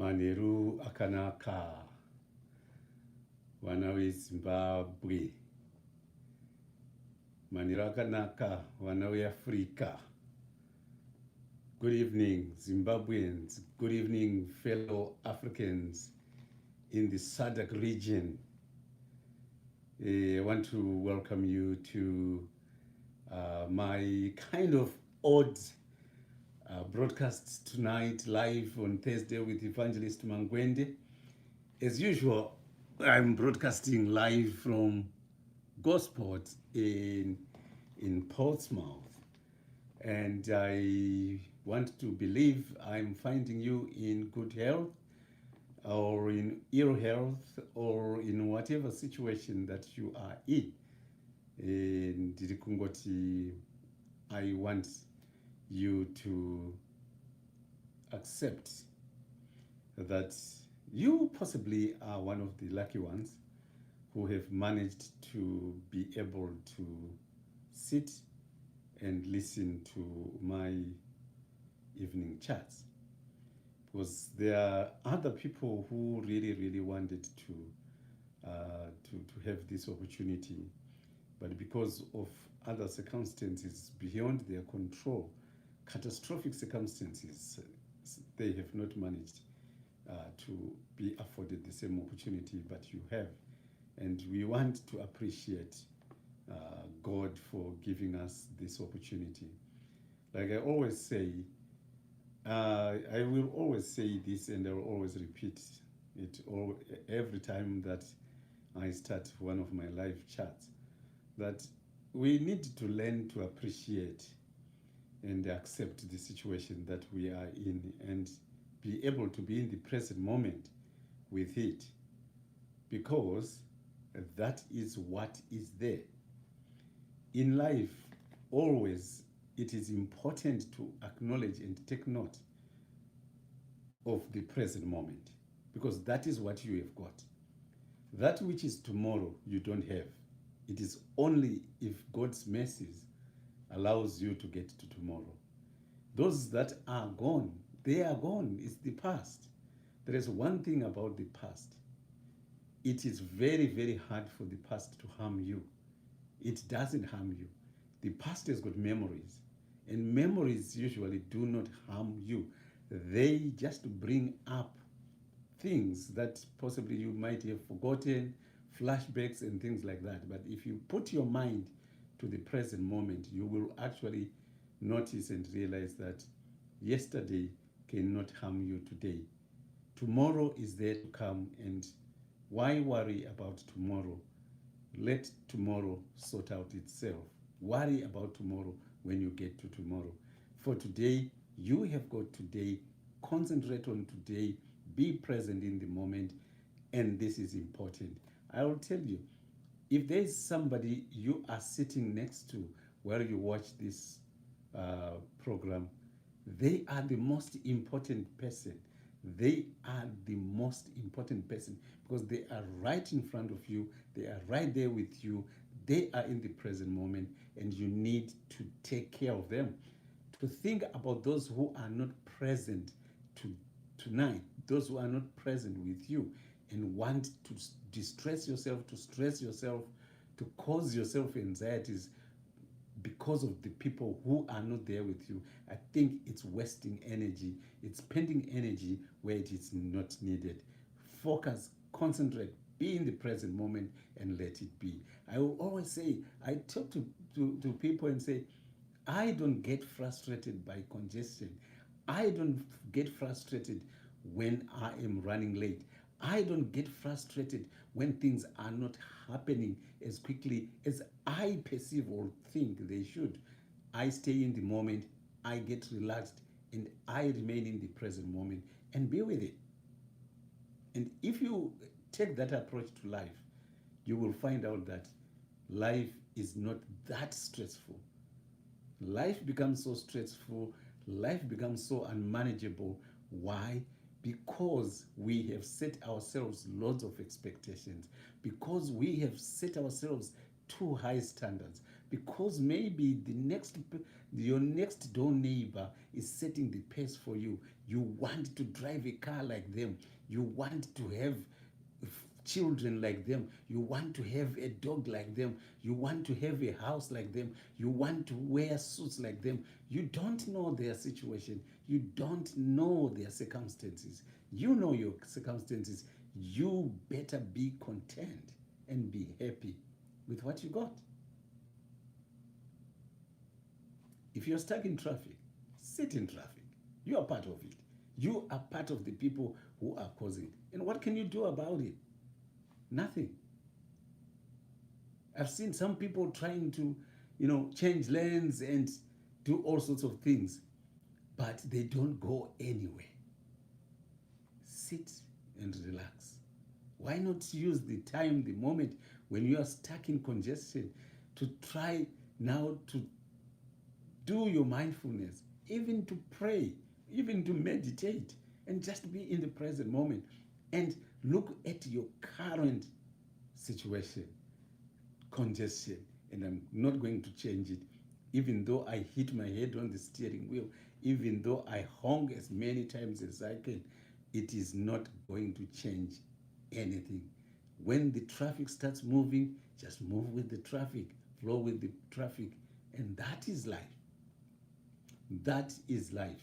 Maneru akanaka, vana veZimbabwe. Maneru akanaka, vana veAfrica. Good evening, Zimbabweans. Good evening, fellow Africans in the SADC region. I want to welcome you to my kind of odd broadcast tonight, live on Thursday with Evangelist Mangwende. As usual, I'm broadcasting live from Gosport in Portsmouth, and I want to believe I'm finding you in good health or in ill health or in whatever situation that you are in. And I want you to accept that you possibly are one of the lucky ones who have managed to be able to sit and listen to my evening chats, because there are other people who really wanted to have this opportunity, but because of other circumstances beyond their control, catastrophic circumstances, they have not managed to be afforded the same opportunity but you have. And we want to appreciate God for giving us this opportunity. Like I always say, I will always say this, and I will always repeat it every time that I start one of my live chats, that we need to learn to appreciate and accept the situation that we are in and be able to be in the present moment with it, because that is what is there. In life, always it is important to acknowledge and take note of the present moment, because that is what you have got. That which is tomorrow, you don't have. It is only if God's mercies allows you to get to tomorrow. Those that are gone, they are gone. It's the past. There is one thing about the past. It is very hard for the past to harm you. It doesn't harm you. The past has got memories, and memories usually do not harm you. They just bring up things that possibly you might have forgotten, flashbacks and things like that. But if you put your mind to the present moment, you will actually notice and realize that yesterday cannot harm you today. Tomorrow is there to come, and why worry about tomorrow? Let tomorrow sort out itself. Worry about tomorrow when you get to tomorrow. For today, you have got today. Concentrate on today. Be present in the moment, and this is important. I will tell you, if there is somebody you are sitting next to where you watch this program, they are the most important person. They are the most important person because they are right in front of you. They are right there with you. They are in the present moment, and you need to take care of them. To think about those who are not present tonight, those who are not present with you, and want to distress yourself, to stress yourself, to cause yourself anxieties because of the people who are not there with you. I think it's wasting energy. It's spending energy where it is not needed. Focus, concentrate, be in the present moment, and let it be. I will always say, I talk to people and say, I don't get frustrated by congestion. I don't get frustrated when I am running late. I don't get frustrated when things are not happening as quickly as I perceive or think they should. I stay in the moment, I get relaxed, and I remain in the present moment and be with it. And if you take that approach to life, you will find out that life is not that stressful. Life becomes so stressful, life becomes so unmanageable. Why? Because we have set ourselves lots of expectations, because we have set ourselves too high standards, because maybe your next door neighbor is setting the pace for you. You want to drive a car like them. You want to have children like them. You want to have a dog like them. You want to have a house like them. You want to wear suits like them. You don't know their situation. You don't know their circumstances. You know your circumstances. You better be content and be happy with what you got. If you're stuck in traffic, sit in traffic. You are part of it. You are part of the people who are causing it. And what can you do about it? Nothing. I've seen some people trying to, change lanes and do all sorts of things, but they don't go anywhere. Sit and relax. Why not use the time, the moment when you are stuck in congestion, to try now to do your mindfulness, even to pray, even to meditate, and just be in the present moment and look at your current situation, congestion, and I'm not going to change it. Even though I hit my head on the steering wheel, even though I honk as many times as I can, it is not going to change anything. When the traffic starts moving, just move with the traffic, flow with the traffic, and that is life. That is life.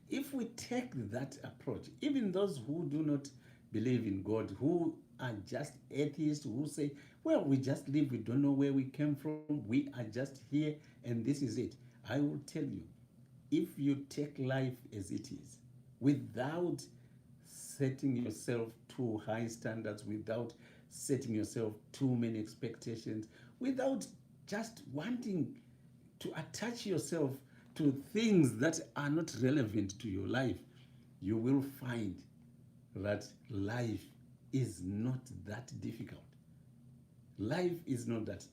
If we take that approach, even those who do not believe in God, who are just atheists, who say, well, we just live, we don't know where we came from, we are just here, and this is it. I will tell you, if you take life as it is, without setting yourself too high standards, without setting yourself too many expectations, without just wanting to attach yourself to things that are not relevant to your life, you will find that life is not that difficult. Life is not that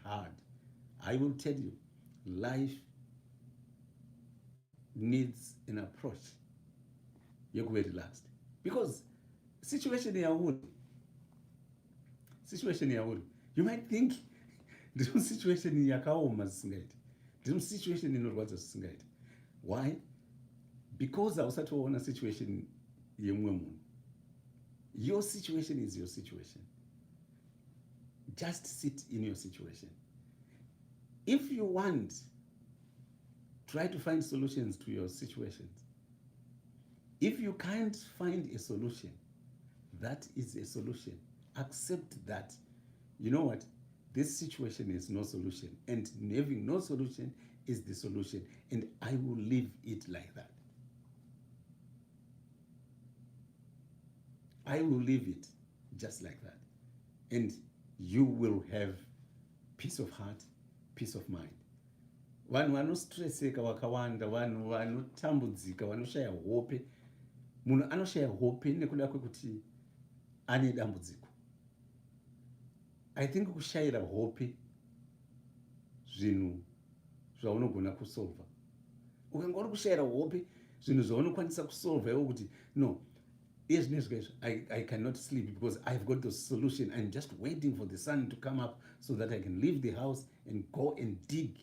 hard. I will tell you, life needs an approach. You're very relaxed. Because situation here, you might think this situation yakaoma zisingaita. This situation inorwadza zvisingaita. Why? Because hausati waona situation yemumwe munhu. Your situation is your situation. Just sit in your situation. If you want, try to find solutions to your situations. If you can't find a solution, that is a solution. Accept that, you know what, this situation is no solution, and having no solution is the solution, and I will leave it like that. I will leave it just like that. And you will have peace of heart, peace of mind. Vanhu vanostresseka vakawanda, vanhu vanotambudzika, vanoshaya hope. Munhu anoshaya hope nekuda kwekuti ane dambudziko. I think kushayira hope zvinhu zvaunogona kusolva. Ukangori kushayira hope zvinhu zvaunokwanisa kusolva iwo kuti no, I cannot sleep because I've got the solution. I'm just waiting for the sun to come up so that I can leave the house and go and dig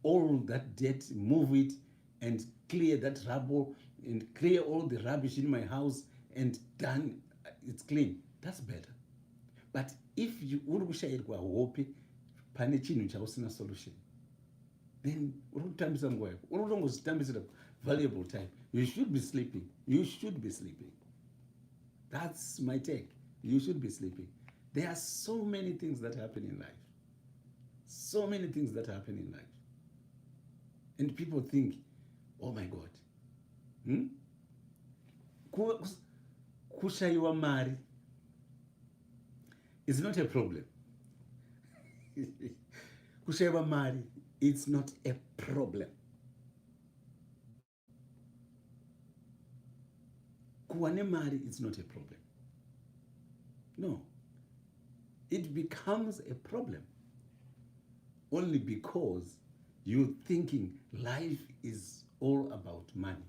all that dirt, move it, and clear that rubble, and clear all the rubbish in my house, and done, it's clean. That's better. But if you uri kushayirwa hope pane chinhu chausina solution, then uri kutambisa nguva yako, uri kutongozvitambisira valuable time. You should be sleeping. You should be sleeping. That's my take. You should be sleeping. There are so many things that happen in life. So many things that happen in life. And people think, oh my God. Kushayiwa mari is not a problem. Kushayiwa mari, it's not a problem. Kuwane mari, it's not a problem. No. It becomes a problem only because you're thinking life is all about money.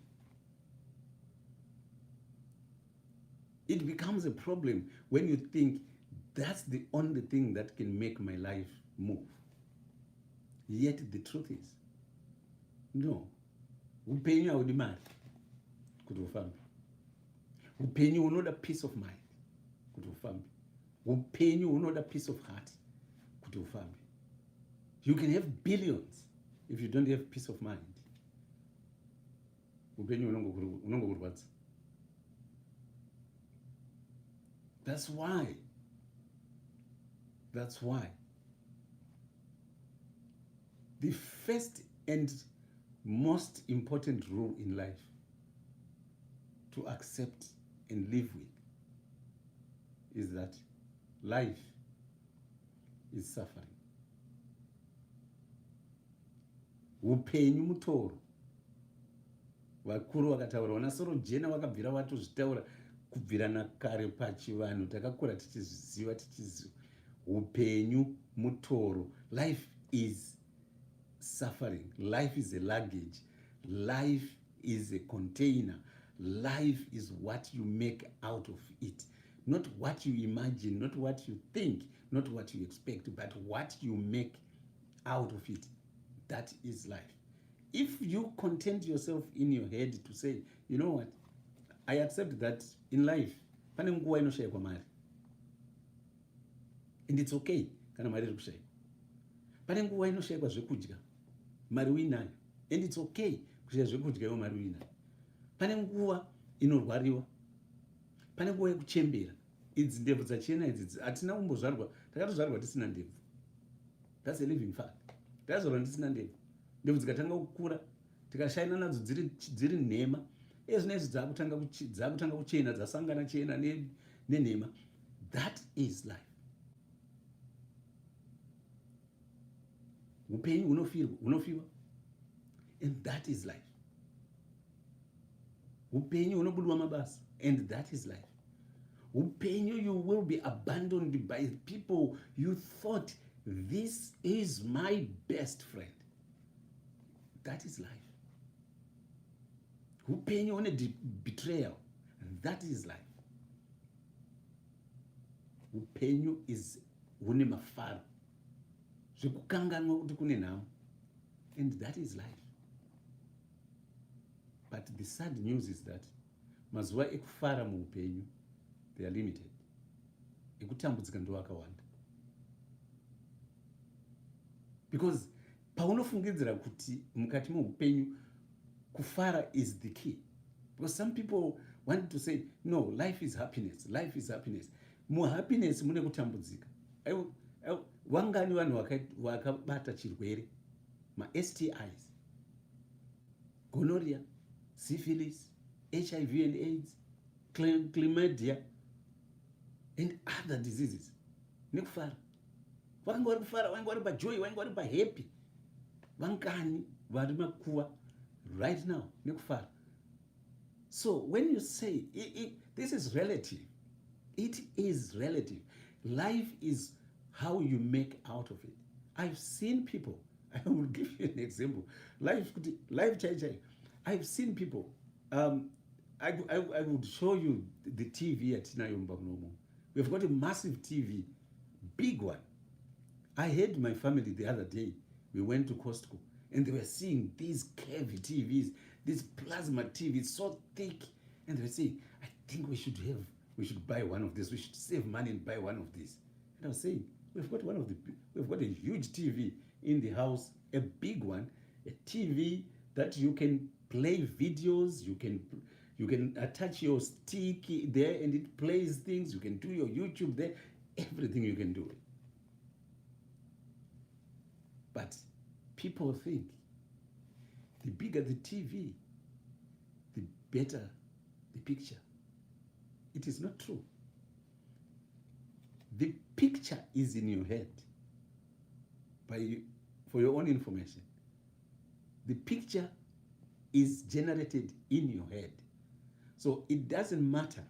It becomes a problem when you think that's the only thing that can make my life move. Yet the truth is, no. Upenyu haudi mari kuti ufambe. Upenyu hunoda peace of mind kuti ufambe. Upenyu hunoda peace of heart kuti ufambe. You can have billions if you don't have peace of mind. Upenyu hunongokurwadza. That's why the first and most important rule in life to accept and live with is that life is suffering. Upenyu mutoro. Vakuru vakataura, vanasoro jena vakabvira vatozvitaura kubvira nakare pachivanhu takakura tichizviziva upenyu mutoro. Life is suffering. Life is a luggage. Life is a container. Life is what you make out of it. Not what you imagine, not what you think, not what you expect, but what you make out of it. That is life. If you content yourself in your head to say, you know what, I accept that in life, pane nguva inoshayikwa mari. And it's okay kana mari iri kushayikwa. Pane nguva inoshayikwa zvekudya, mari uinayo. And it's okay kushaya zvekudya iwo mari uinayo. Pane nguva inorwariwa. Pane nguva yekuchembera. Idzi ndebvu dzachena idzi hatina kumbozvarwa, takatozvarwa tisina ndebvu. That's a living fact. Tazvarwa tisina ndebvu. Ndebvu dzikatanga kukura, tikashayina nadzo dziri nhema. Ezvinezvi dzakutanga kuchena, dzasangana chena nenhema. That is life. Upenyu hunofiwa. And that is life. Upenyu hunobudwa mabasa. And that is life. Upenyu, you will be abandoned by people you thought, this is my best friend. That is life. Upenyu on a betrayal. And that is life. Upenyu is une mafaro. Zvekukanganwa kuti kune nhamo. And that is life. But the sad news is that mazuva ekufara muupenyu, they are limited. Ekutambudzika ndo akawanda. Because paunofungidzira kuti mukati muupenyu kufara is the key. Because some people want to say, no, life is happiness. Life is happiness. Muhappiness mune kutambudzika. Wangani vanhu vakabata chirwere, ma-STIs, gonorrhea, syphilis, HIV and AIDS, chlamydia, and other diseases. Nekufara. Vanga vari kufara, vanga vari pajoy, vanga vari pahappy. Vangani vari makuva right now. Nekufara. So when you say, this is relative. It is relative. Life is how you make out of it. I've seen people, I will give you an example. Life chai. I've seen people, I would show you the TV at Tinayomba Nomo. We've got a massive TV, big one. I had my family the other day. We went to Costco and they were seeing these curvy TVs, these plasma TVs, so thick. And they were saying, I think we should buy one of these. We should save money and buy one of these. And I was saying, we've got a huge TV in the house, a big one, a TV that you can play videos, you can attach your stick there and it plays things, you can do your YouTube there, everything you can do it. But people think the bigger the TV, the better the picture. It is not true. The picture is in your head. For your own information, the picture is generated in your head. So it doesn't matter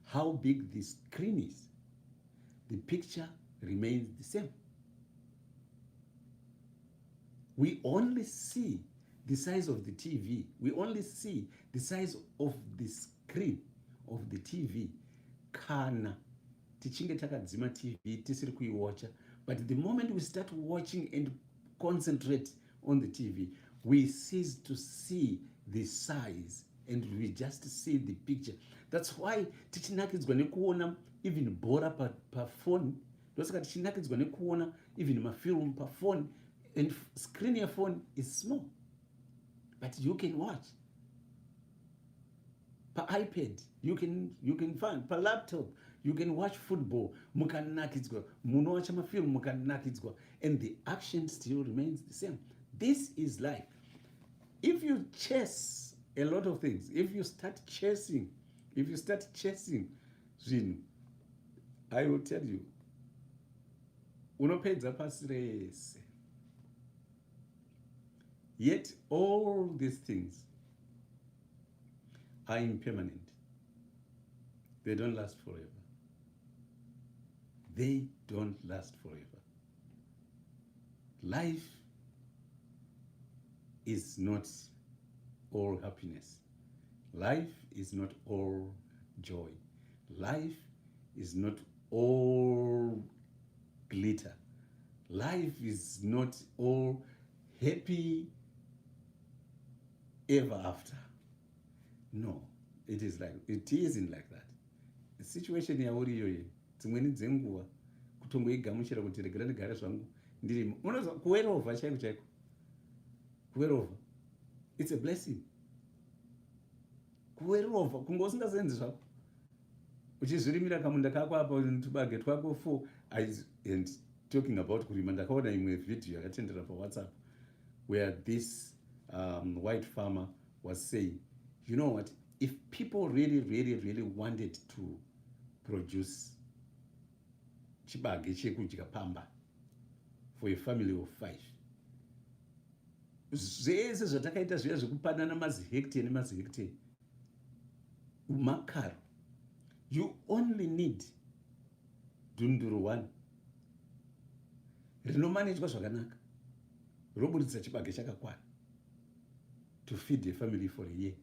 how big the screen is, the picture remains the same. We only see the size of the TV. We only see the size of the screen of the TV kana tichinge takadzima TV tisiri kuiwatcha But the moment we start watching and concentrate on the TV, we cease to see the size and we just see the picture. That's why tichinakidzwa nekuona even bhora pafoni. Ndosaka tichinakidzwa nekuona even mafilm pafoni, and screen your phone is small, but you can watch. Per iPad, you can find. Per laptop, you can watch football. Mukanakidzwa, munowacha mafilm mukanakidzwa, and the action still remains the same. This is life. If you chase a lot of things, if you start chasing zvinhu, I will tell you, unopedza pasi rese. Yet all these things are impermanent. They don't last forever. They don't last forever. Life is not all happiness. Life is not all joy. Life is not all glitter. Life is not all happy ever after. No, it isn't like that. The situation yauriyoye dzimweni dzenguva kutongoigamuchira kuti regera ndigare zvangu ndirimo. Unozwa kuwerovha chaiko chaiko. Kuwerovha, it's a blessing. Kuwerovha kunge usingasenzi zvako, uchizvirimira kamunda kako apa tubage twako 4. And talking about kurima, ndakaona imwe video yakatendera paWhatsApp where this white farmer was saying, you know what, if people really wanted to produce chibage chekudya pamba for a family of 5, zvese zvatakaita zviya zvekupanana mazihectare nemazihectare umakaro, you only need dhunduru 1 rinomanejwa zvakanaka, roburitsa chibage chakakwana to feed a family for a year.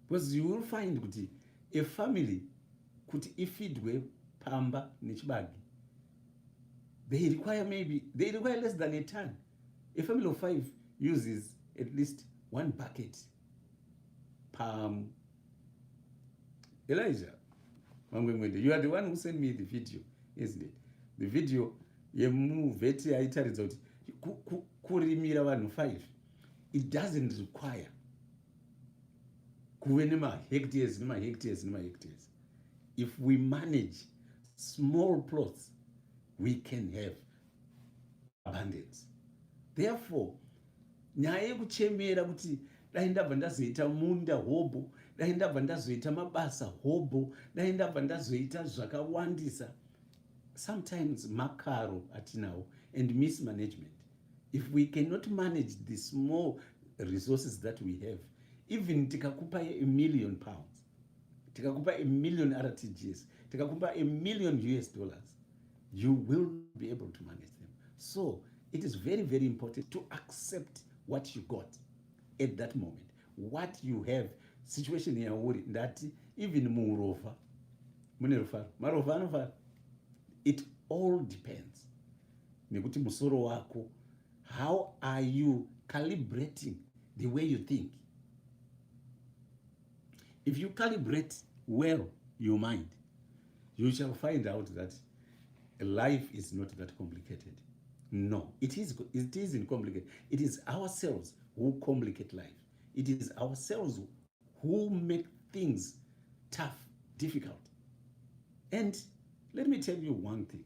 Because you will find kuti a family kuti ifeedwe pamba nechibage, they require less than a ton. A family of 5 uses at least 1 bucket per. Elijah Mangwende, you are the one who sent me the video, isn't it? The video yemuvheti aitaridza kuti kurimira vanhu 5, it doesn't require kuve nemahectares nemahectares. If we manage small plots, we can have abundance. Therefore, nyaya yekuchemera kuti dai ndabva ndazoita munda hobo, dai ndabva ndazoita mabasa hobo, dai ndabva ndazoita zvakawandisa, sometimes makaro atinawo and mismanagement. If we cannot manage the small resources that we have, even tikakupa £1 million, tikakupa £1 million RTGs, tikakupa $1 million, you will be able to manage them. So it is very important to accept what you got at that moment, what you have. Situation here that even Murehwa, Marova anofara. It all depends. Nekuti musoro wako, how are you calibrating the way you think? If you calibrate well your mind, you shall find out that life is not that complicated. No, it isn't complicated. It is ourselves who complicate life. It is ourselves who make things tough, difficult. And let me tell you one thing.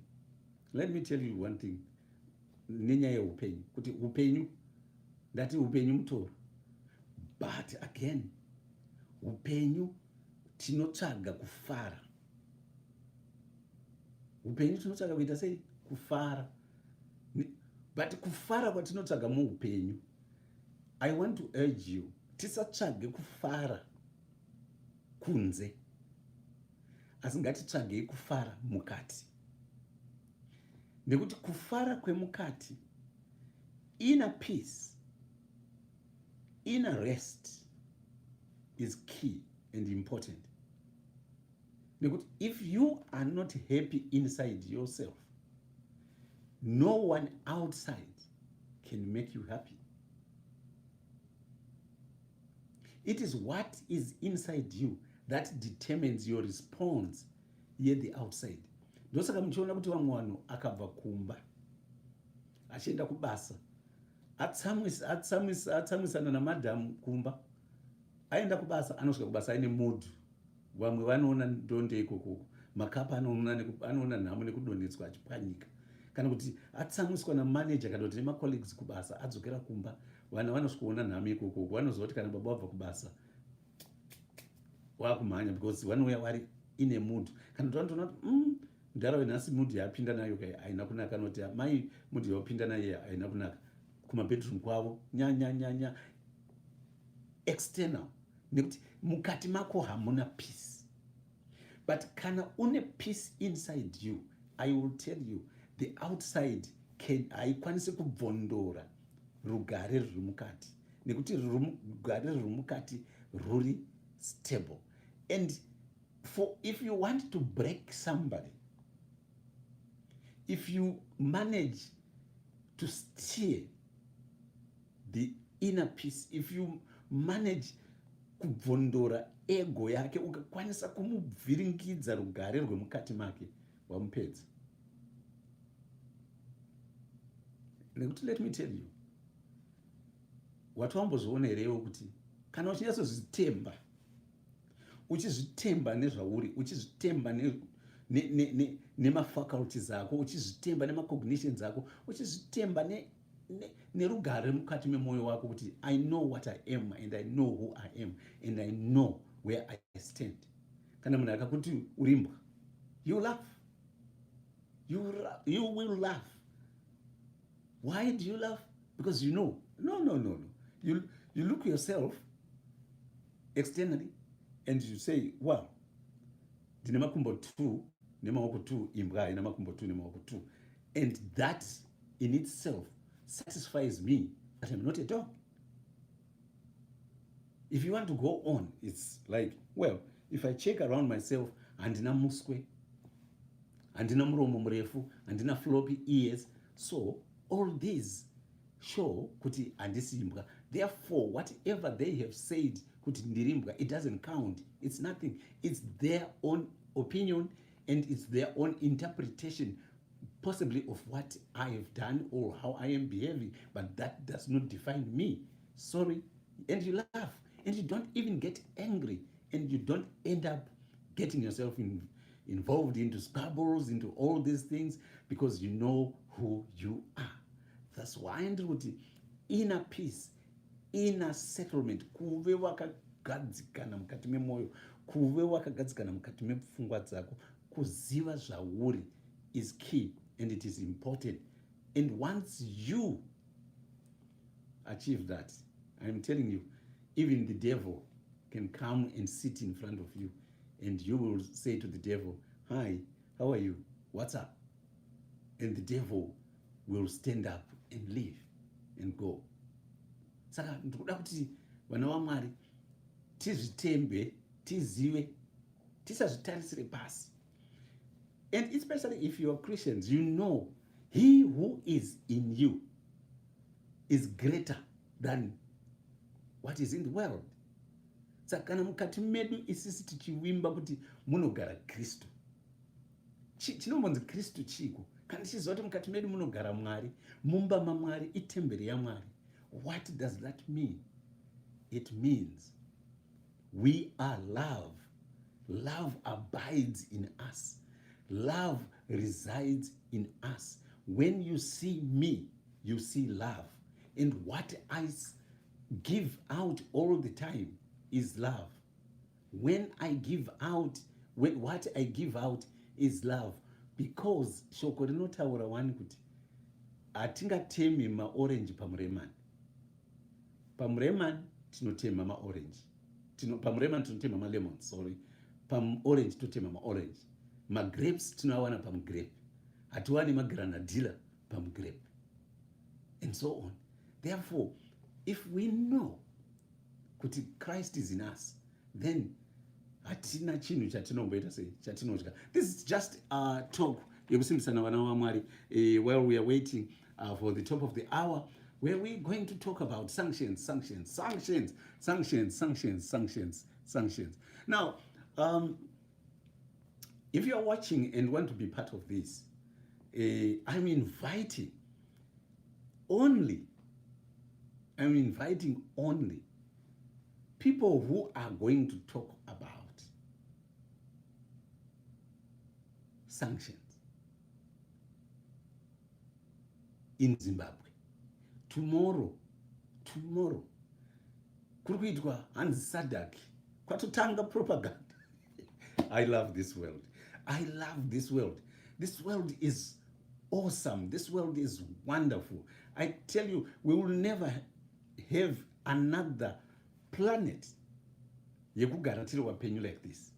Nenyaya yeupenyu, kuti upenyu, ndati upenyu mutoro. But again, upenyu tinotsvaga kufara. Upenyu tinotsvaga kuita sei? Kufara. But kufara kwatinotsvaga muupenyu, I want to urge you, tisatsvage kufara kunze, asi ngatitsvagei kufara mukati. Nekuti kufara kwemukati, inner peace, inner rest is key and important. If you are not happy inside yourself, no one outside can make you happy. It is what is inside you that determines your response here the outside. Ndosaka muchiona kuti vamwe vanhu akabva kumba achienda kubasa atsamwisana namadhamu kumba, aenda kubasa, anosvika kubasa aine mood. Vamwe vanoona ndonde ikoko, makapa anoona nhamo nekudonhetswa achipwanyika. Kana kuti atsamwiswa namanager kana kuti nemacolleagues kubasa, adzokera kumba, vana vanosvikoona nhamo ikoko, vanoziva kuti kana baba wabva kubasa wakumhanya because vanouya vari ine mood. Kana kuti vanotoona kuti ndaro nhasi mood yapinda nayo kai haina kunaka, noti mai mood yapinda nayo haina kunaka, kumabedroom kwavo nyanya external, nekuti mukati mako hamuna peace. But kana une peace inside you, I will tell you, the outside haikwanisi kubvondora rugare ruri mukati, nekuti rugare ruri mukati ruri stable. And if you want to break somebody, if you manage to steer the inner peace, if you manage kubvondora ego yake, ukakwanisa kumubviringidza rugare rwemukati make, wamupedza. Nekuti let me tell you, watambozviona herewo kuti kana uchinyatsozitemba, uchizvitemba nezvauri, uchizvitemba nemafaculties ako, uchizvitemba nemacognitions ako, uchizvitemba nerugare mukati memwoyo wako kuti I know what I am and I know who I am and I know where I stand. Kana munhu akakuti urimbwa, you laugh. You will laugh. Why do you laugh? Because you know. No. You look yourself externally and you say, well, ndine makumbo 2 nemaoko 2, imbwa ina makumbo 2 nemaoko 2. And that in itself satisfies me that I'm not a dog. If you want to go on, it's like, well, if I check around myself, handina muswe, handina muromo mrefu, handina floppy ears, so all these show kuti handisi imbwa. Therefore, whatever they have said kuti ndiri imbwa, it doesn't count. It's nothing. It's their own opinion and it's their own interpretation, possibly of what I have done or how I am behaving, but that does not define me. Sorry. And you laugh and you don't even get angry and you don't end up getting yourself involved into squabbles, into all these things, because you know who you are. That's why ndikuti inner peace, inner settlement, kuve wakagadzikana mukati memwoyo, kuve wakagadzikana mukati mepfungwa dzako, kuziva zvauri is key and it is important. And once you achieve that, I'm telling you, even the devil can come and sit in front of you and you will say to the devil, hi, how are you? What's up? And the devil will stand up and leave and go. Saka ndikuda kuti vana vaMwari tizvitembe, tizive, tisazvitarisire pasi. And especially if you are Christians, you know he who is in you is greater than what is in the world. Saka kana mukati medu isisi tichivimba kuti munogara Kristu, chinombonzi Kristu chiko, kana tichiziva kuti mukati medu munogara Mwari, mumba maMwari itemberi yaMwari. What does that mean? It means we are love. Love abides in us. Love resides in us. When you see me, you see love. And what I give out all the time is love. When I give out, what I give out is love. Because shoko rinotaura wani kuti hatingatemi maorange pamuremani. Pamuremani tinotema maorange. Pamuremani tinotema malemon, sorry. Pamorange tinotema maorange. Magrapes tinowana pamugrape. Hatuwani magranadilla pamugrape. And so on. Therefore, if we know kuti Christ is in us, then hatina chinhu chatinomboita sei chatinotya. This is just a talk yekusimbisana vana vaMwari while we are waiting for the top of the hour, where we're going to talk about sanctions. Now, if you are watching and want to be part of this, I'm inviting only people who are going to talk about sanctions in Zimbabwe. Tomorrow, kurikuitwa hanzi Sadak, kwatotanga propaganda. I love this world. This world is awesome. This world is wonderful. I tell you, we will never have another planet yekugara tiri wapenyu like this.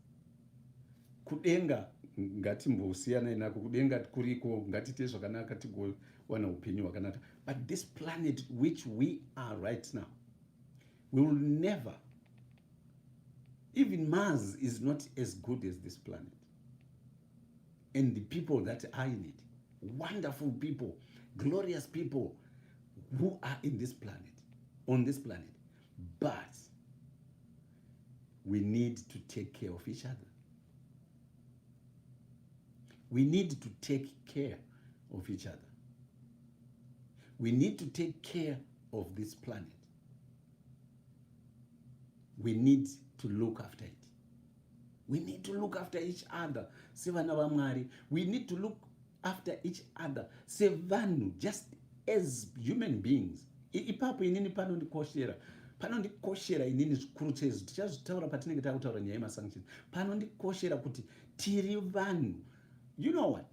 Kudenga ngatimbosiyana inako, kudenga kuriko ngatite zvakanaka tigowana upenyu hwakanaka. But this planet which we are right now, we will never, even Mars is not as good as this planet. And the people that are in it, wonderful people, glorious people who are in this planet, on this planet. But we need to take care of each other. We need to take care of each other. We need to take care of this planet. We need to look after it. We need to look after each other. Sevana vaMwari. We need to look after each other. Sevanhu, just as human beings. Ipapo inini panondikoshera inini zvikuru chaizvo. Tichazvitaura patinenge takutaura nyaya yemasanctions. Panondikoshera kuti tiri vanhu. You know what?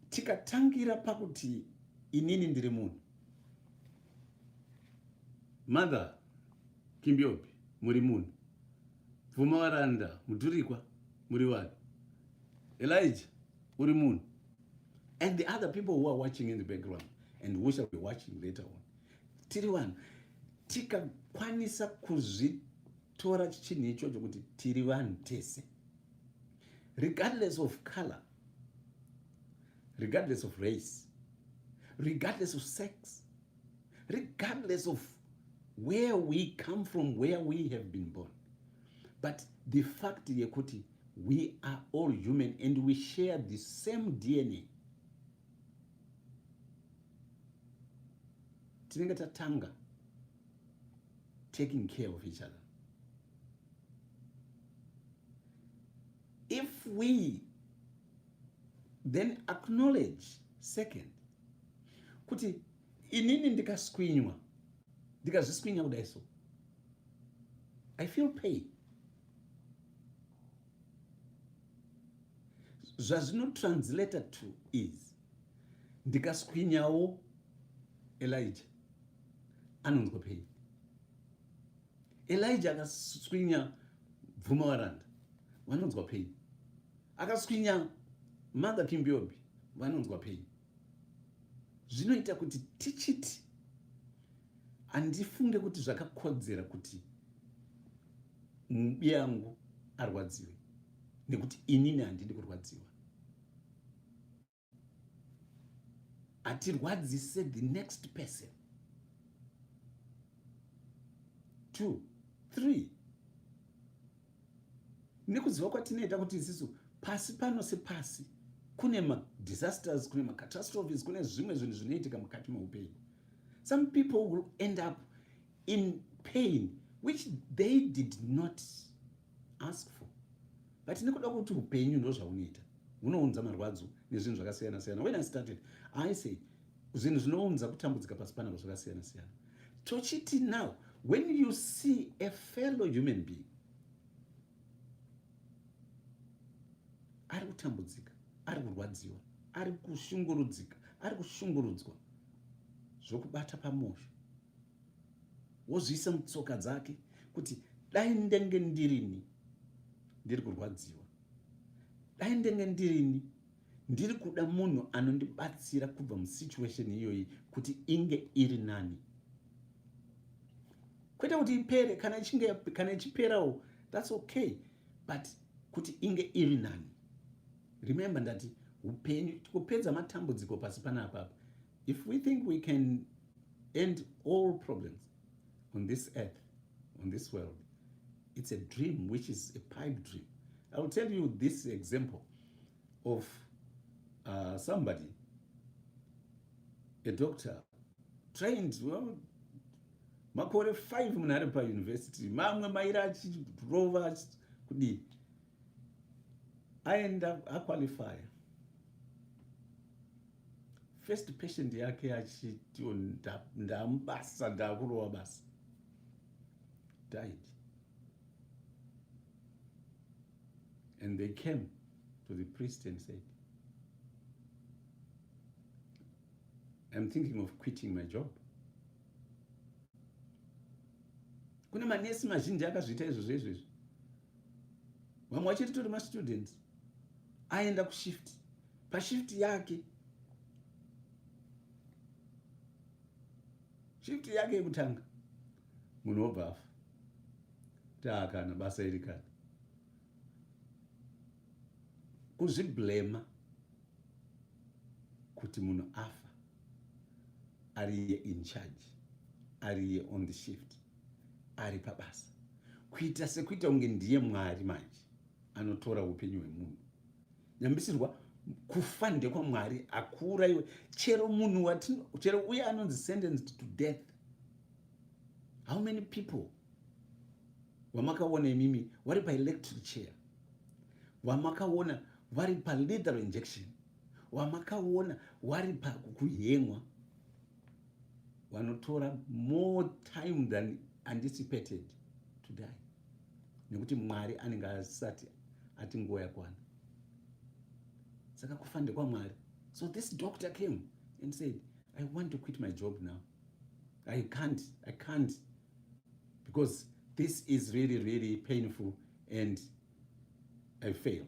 Tikatangira pakuti inini ndiri munhu. Mother Kimbiopi, muri munhu. Vumawaranda, Muturikwa, Muriwani. Elijah, uri munhu. And the other people who are watching in the background and who shall be watching later on. Tiri vanhu. Tikakwanisa kuzvitora chinhu ichocho kuti tiri vanhu tese. Regardless of color, regardless of race, regardless of sex, regardless of where we come from, where we have been born. But the fact yekuti we are all human and we share the same DNA. Tinenge tatanga taking care of each other. If we then acknowledge, second, kuti inini ndikaswinywa ndikazviswinya kudai so, I feel pain. Zvazvinotranslated to is ndikaswinyawo Elijah anonzwa pain. Elijah akaswinya Vumawaranda vanonzwa pain. Akaswinya Mother Kimbiopi vanonzwa pain. Zvinoita kuti tichiti handifunge kuti zvakakodzera kuti mubi yangu arwadziwe nekuti inini handidi kurwadziwa. Atirwadzise the next person. 2, 3. Nekuziva kwatinoita kuti isisu pasi pano sepasi kune ma-disasters, kune ma-catastrophes, kune zvimwe zvinhu zvinoitika mukati meupenyu. Some people will end up in pain which they did not ask for. But nekuda kuti upenyu ndozvaunoita. Unounza marwadzo nezvinhu zvakasiyana siyana. When I started, I said, zvinhu zvinounza kutambudzika pasi panapa zvakasiyana siyana. Tochiti now, when you see a fellow human being ari kutambudzika, ari kurwadziwa, ari kushungurudzika, ari kushungurudzwa, zvokubata pamosha, wozviisa mutsoka dzake kuti dai ndenge ndirini ndiri kurwadziwa, dai ndenge ndirini ndiri kuda munhu anondibatsira kubva musituation iyoyi kuti inge iri nani. Kwete kuti ipere, kana ichiperawo That's okay. But kuti inge iri nani. Remember that upenyu kupedza matambudziko pasi panapa. If we think we can end all problems on this earth, on this world, it's a dream, which is a pipe dream. I will tell you this example of somebody, a doctor, trained, well, makore 5 munare pauniversity, mamwe maira achirova kudii, aenda aqualify. First patient yake achiti ndamubasa ndakurova basa, died. And they came to the priest and said, I'm thinking of quitting my job. Kuna manesi mazhinji akazviita izvozvo izvozvo. Vamwe vachiti tori mastudents. Aenda kushift. Pashift yake. Shift yake yekutanga. Munhu obva afa. Taakana basa iri kani. Kuzviblema kuti munhu afa. Ari in charge. Ari on the shift. Ari pabasa. Kuita sekuita unge ndiye Mwari manje anotora upenyu hwemunhu. Nyambisirwa kufa ndekwa Mwari akura iwe. Chero munhu chero uye anonzi sentenced to death. How many people wamakaona imimi vari pa electric chair, wamakaona vari pa lethal injection, wamakaona vari pa kuhemwa, wanotora more time than anticipated to die. Nekuti Mwari anenge asati ati nguva yakwana. Saka kufa ndekwa Mwari. So this doctor came and said, I want to quit my job now. I can't. Because this is really, really painful and I failed.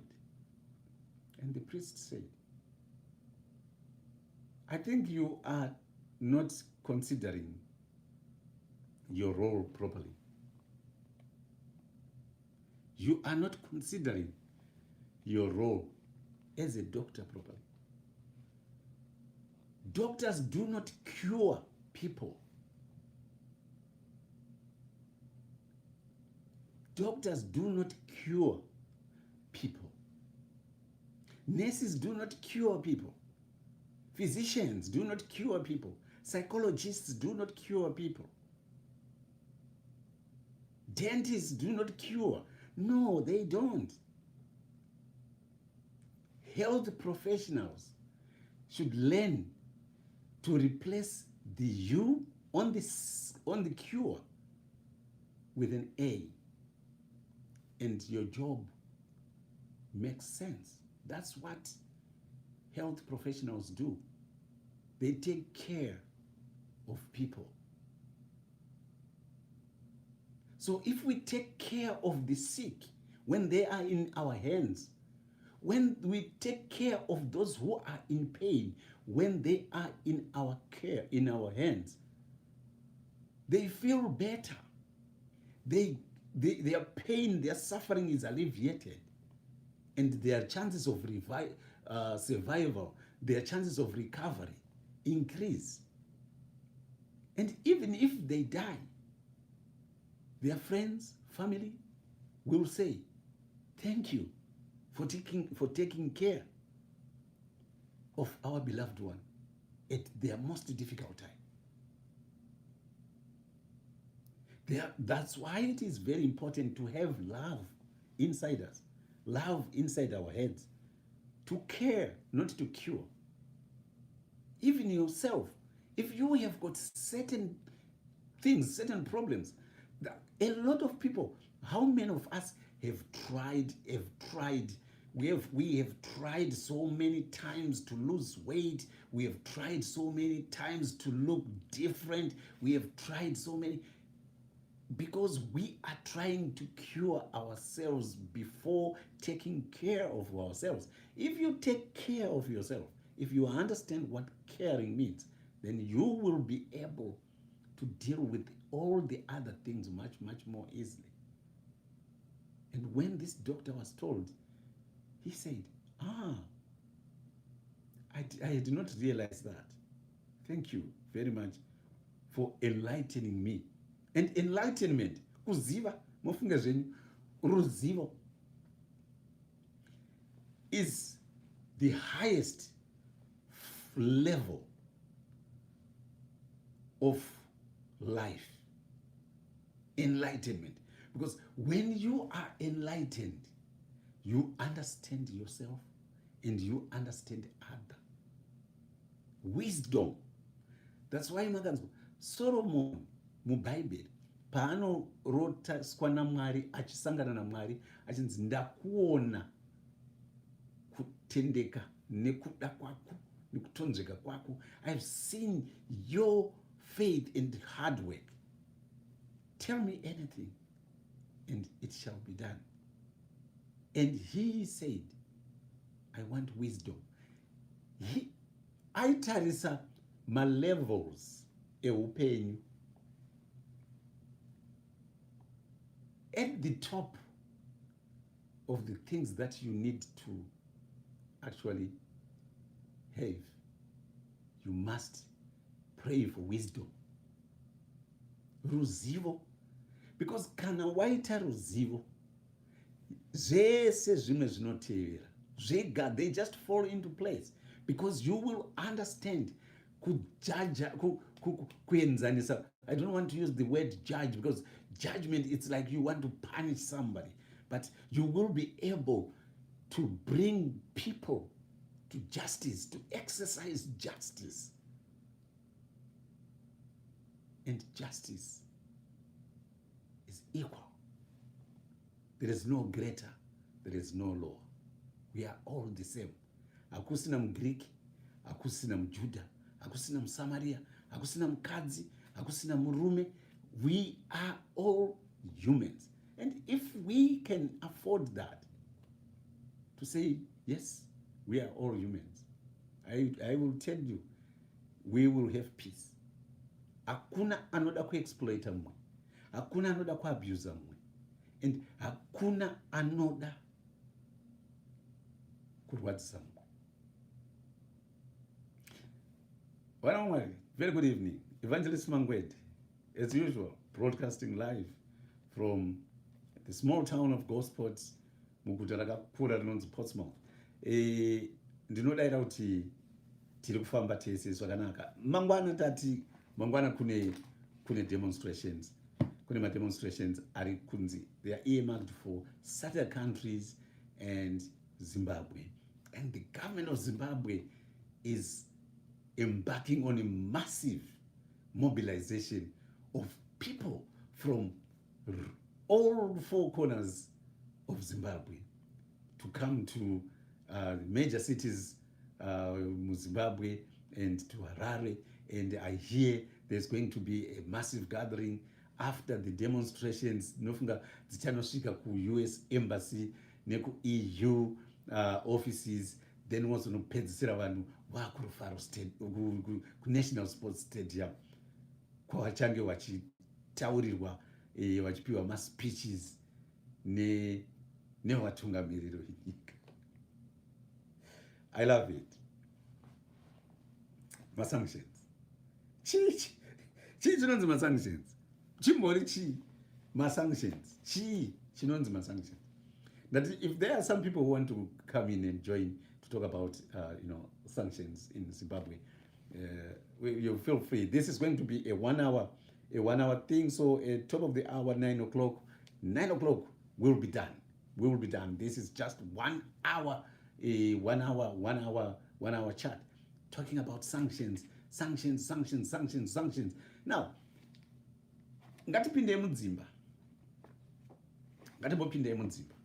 And the priest said, I think you are not considering your role properly. You are not considering your role as a doctor properly. Doctors do not cure people. Doctors do not cure people. Nurses do not cure people. Physicians do not cure people. Psychologists do not cure people. Dentists do not cure. No, they don't. Health professionals should learn to replace the U on the cure with an A. And your job makes sense. That's what health professionals do. They take care of people. So if we take care of the sick when they are in our hands, when we take care of those who are in pain, when they are in our care, in our hands, they feel better. Their pain, their suffering is alleviated. And their chances of survival, their chances of recovery increase. And even if they die, their friends, family will say, thank you for taking care of our beloved one at their most difficult time. That's why it is very important to have love inside us, love inside our heads, to care, not to cure. Even yourself, if you have got certain things, certain problems, a lot of people, how many of us have tried, we have tried so many times to lose weight, we have tried so many times to look different, we have tried so many, because we are trying to cure ourselves before taking care of ourselves. If you take care of yourself, if you understand what caring means, then you will be able to deal with all the other things much, much more easily. And when this doctor was told, he said, I did not realize that. Thank you very much for enlightening me. And enlightenment, kuziva, mofunga zvenyu, ruzivo, is the highest level of life. Enlightenment. Because when you are enlightened, you understand yourself and you understand other. Wisdom. That's why Solomon muBhayibheri paanotaswa naMwari achisangana naMwari achinzi ndakuona kutendeka nekuda kwako nekutonzveka kwako. I've seen your faith and hard work. Tell me anything and it shall be done. And he said, I want wisdom. Aitarisa malevels eupenyu. At the top of the things that you need to actually have, you must pray for wisdom. Ruzivo. Because kana waita ruzivo, zvese zvimwe zvinotevera zvega, they just fall into place. Because you will understand kuenzanisa. I don't want to use the word judge, because judgment, it's like you want to punish somebody. But you will be able to bring people to justice, to exercise justice. And justice is equal. There is no greater, there is no lower. We are all the same. Hakusina muGreek, hakusina muJuda, hakusina muSamaria, hakusina mukadzi, hakusina murume. We are all humans. And if we can afford that, to say, yes, we are all humans, I will tell you, we will have peace. Hakuna anoda kuexploita mwe. Hakuna anoda kuabuse mwe. And hakuna anoda kurwadzisa mwe. Very good evening. Evangelist Mangwende, as usual, broadcasting live from the small town of Gosport, muguta rakakura rinonzi Portsmouth. Ndinodaira kuti tiri kufamba tese zvakanaka. Mangwana kune demonstrations. Kune ma-demonstrations ari kunzi. They are earmarked for certain countries and Zimbabwe. And the government of Zimbabwe is embarking on a massive mobilization of people from all four corners of Zimbabwe to come to major cities in Zimbabwe and to Harare. And I hear there's going to be a massive gathering after the demonstrations. Nofunga dzichanosvika ku-US Embassy neku EU offices. Then was nopedzisira vanhu vakurufaro ku-National Sports Stadium kwavachange vachitaurirwa vachipiwa ma-speeches nevatungamiriri venyika. I love it. Ma-sanctions. Chii chinonzi ma-sanctions? Chimbori chii? Ma-sanctions. Chii chinonzi ma-sanctions? That if there are some people who want to come in and join to talk about sanctions in Zimbabwe, you feel free. This is going to be a one hour thing. So at top of the hour, 9 o'clock we'll be done. We will be done. This is just 1 hour, a 1 hour chat talking about sanctions. Now, ngatipinde mudzimba. Ngatimbopinde mudzimba.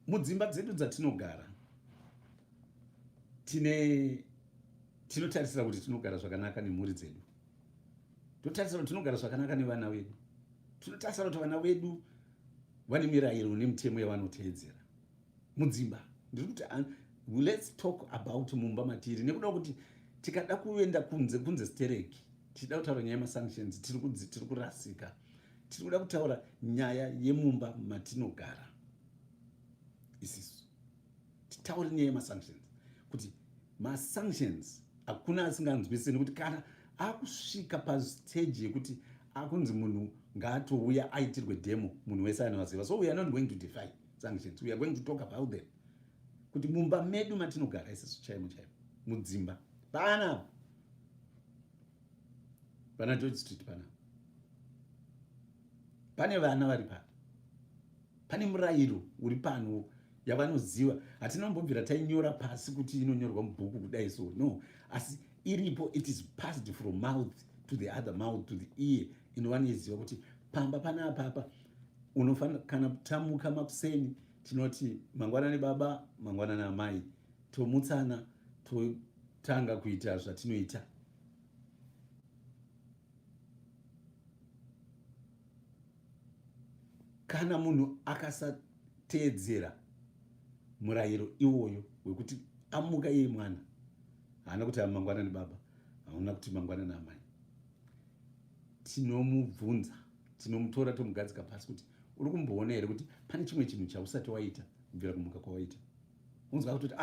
Mudzimba dzedu dzatinogara tinotarisira kuti tinogara zvakanaka nemhuri dzedu. Totarisira kuti tinogara zvakanaka nevana vedu. Tinotarisira kuti vana vedu vane mirayiro nemitemo yavanoteedzera. Mudzimba. Let's talk about mumba matiri. Nekuda kuti tikada kuenda kunze stereki. Tida kutaura nyaya yema-sanctions, tiri kurasika. Tiri kuda kutaura nyaya yemumba matinogara. isisu. Titaure nyaya yemasanctions kuti masanctions hakuna asinganzwisini kuti kana akusvika pastage yekuti akunzi munhu ngaatouya aitirwe demo, munhu wese anovaziva. So we are not going to defy sanctions, we are going to talk about them. Kuti mumba medu matinogara isisu chaimo chaimo mudzimba pana George Street pane vana vari pano, pane murayiro uri pano yavanoziva. Hatinombobvira tainyora pasi kuti inonyorwa mubhuku kudai so, no, asi iripo, it is passed from mouth to the other mouth to the ear. Inowaniziva kuti pamba pana apapa unofana kana tamuka makuseni tinoti mangwanani baba, mangwanani amai, tomutsana totanga kuita zvatinoita. Kana munhu akasateedzera murayiro iwoyo wekuti amuka iye mwana, haana kuti mangwanani baba, hauna kuti mangwanani amai, tinomubvunza, tinomutora tomugadzika pasi kuti uri kumboona here kuti pane chimwe chinhu chausati waita kubvira kumuka kwawaita. Unzwa kutoti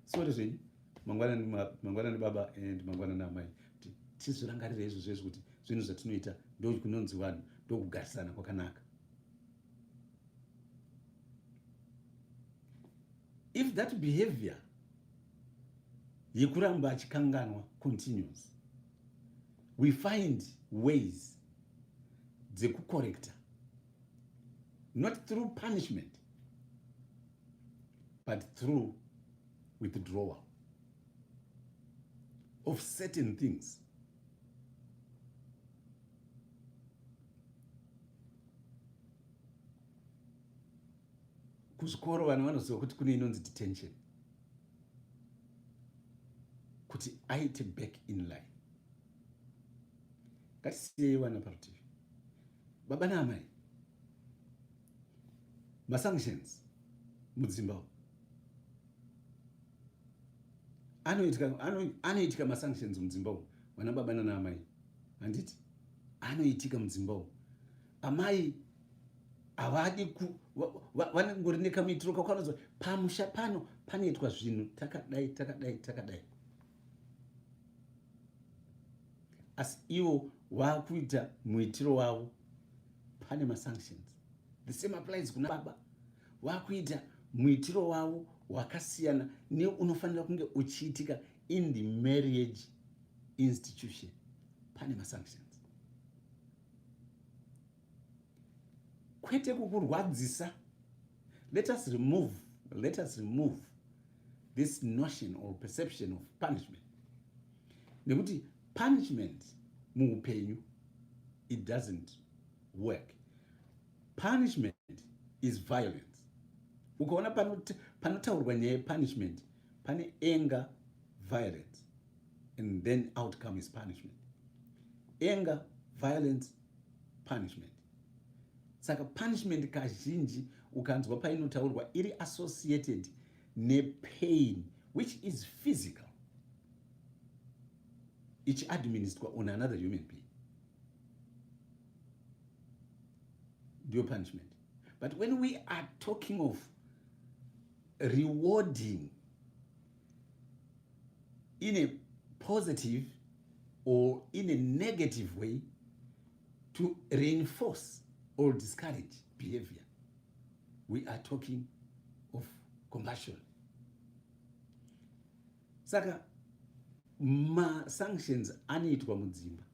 sore zvenyu mangwanani baba and mangwanani amai, kuti tizvirangarire izvozvo kuti zvinhu zvatinoita ndo kunonzi vanhu ndokugarisana kwakanaka. If that behavior yekuramba achikanganwa continues, we find ways dzekucorrecta, not through punishment but through withdrawal of certain things. Kuzvikoro vanhu vanoziva kuti kune inonzi detention, kuti aite back in line. Ngatisiyei vana parutivi. Baba naamai, masanctions mudzimba anoitika masanctions mudzimba umu, vana baba naamai, handiti anoitika mudzimba umu. Amai havadi vanongori nekamuitiro kakwanonzwa pamusha pano panoitwa zvinhu takadai takadai takadai, asi ivo vakuita muitiro wavo pane masanctions. The same applies kuna baba, vakuita muitiro wavo wakasiyana neunofanira kunge uchiitika in the marriage institution, pane masanctions. Kwete kukurwadzisa. Let us remove this notion or perception of punishment. Nekuti punishment muupenyu, it doesn't work. Punishment is violence. Ukaona panotaurwa nyaya punishment, pane anger, violence, and then outcome is punishment. Anger, violence, punishment. Saka punishment kazhinji ukanzwa painotaurwa iri associated nepain which is physical, ichiadministrwa on another human being, ndiyo punishment. But when we are talking of rewarding in a positive or in a negative way to reinforce or discourage behavior, we are talking of compassion. Saka sanctions anoitwa mudzimba.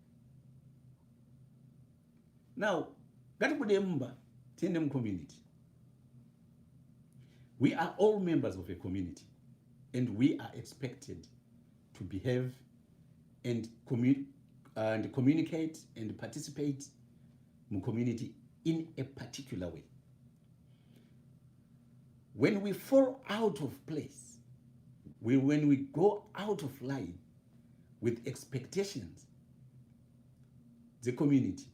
Now ngatibude mumba tiende mucommunity. We are all members of a community and we are expected to behave and communicate and participate in community in a particular way. When we fall out of place, when we go out of line with expectations, the community,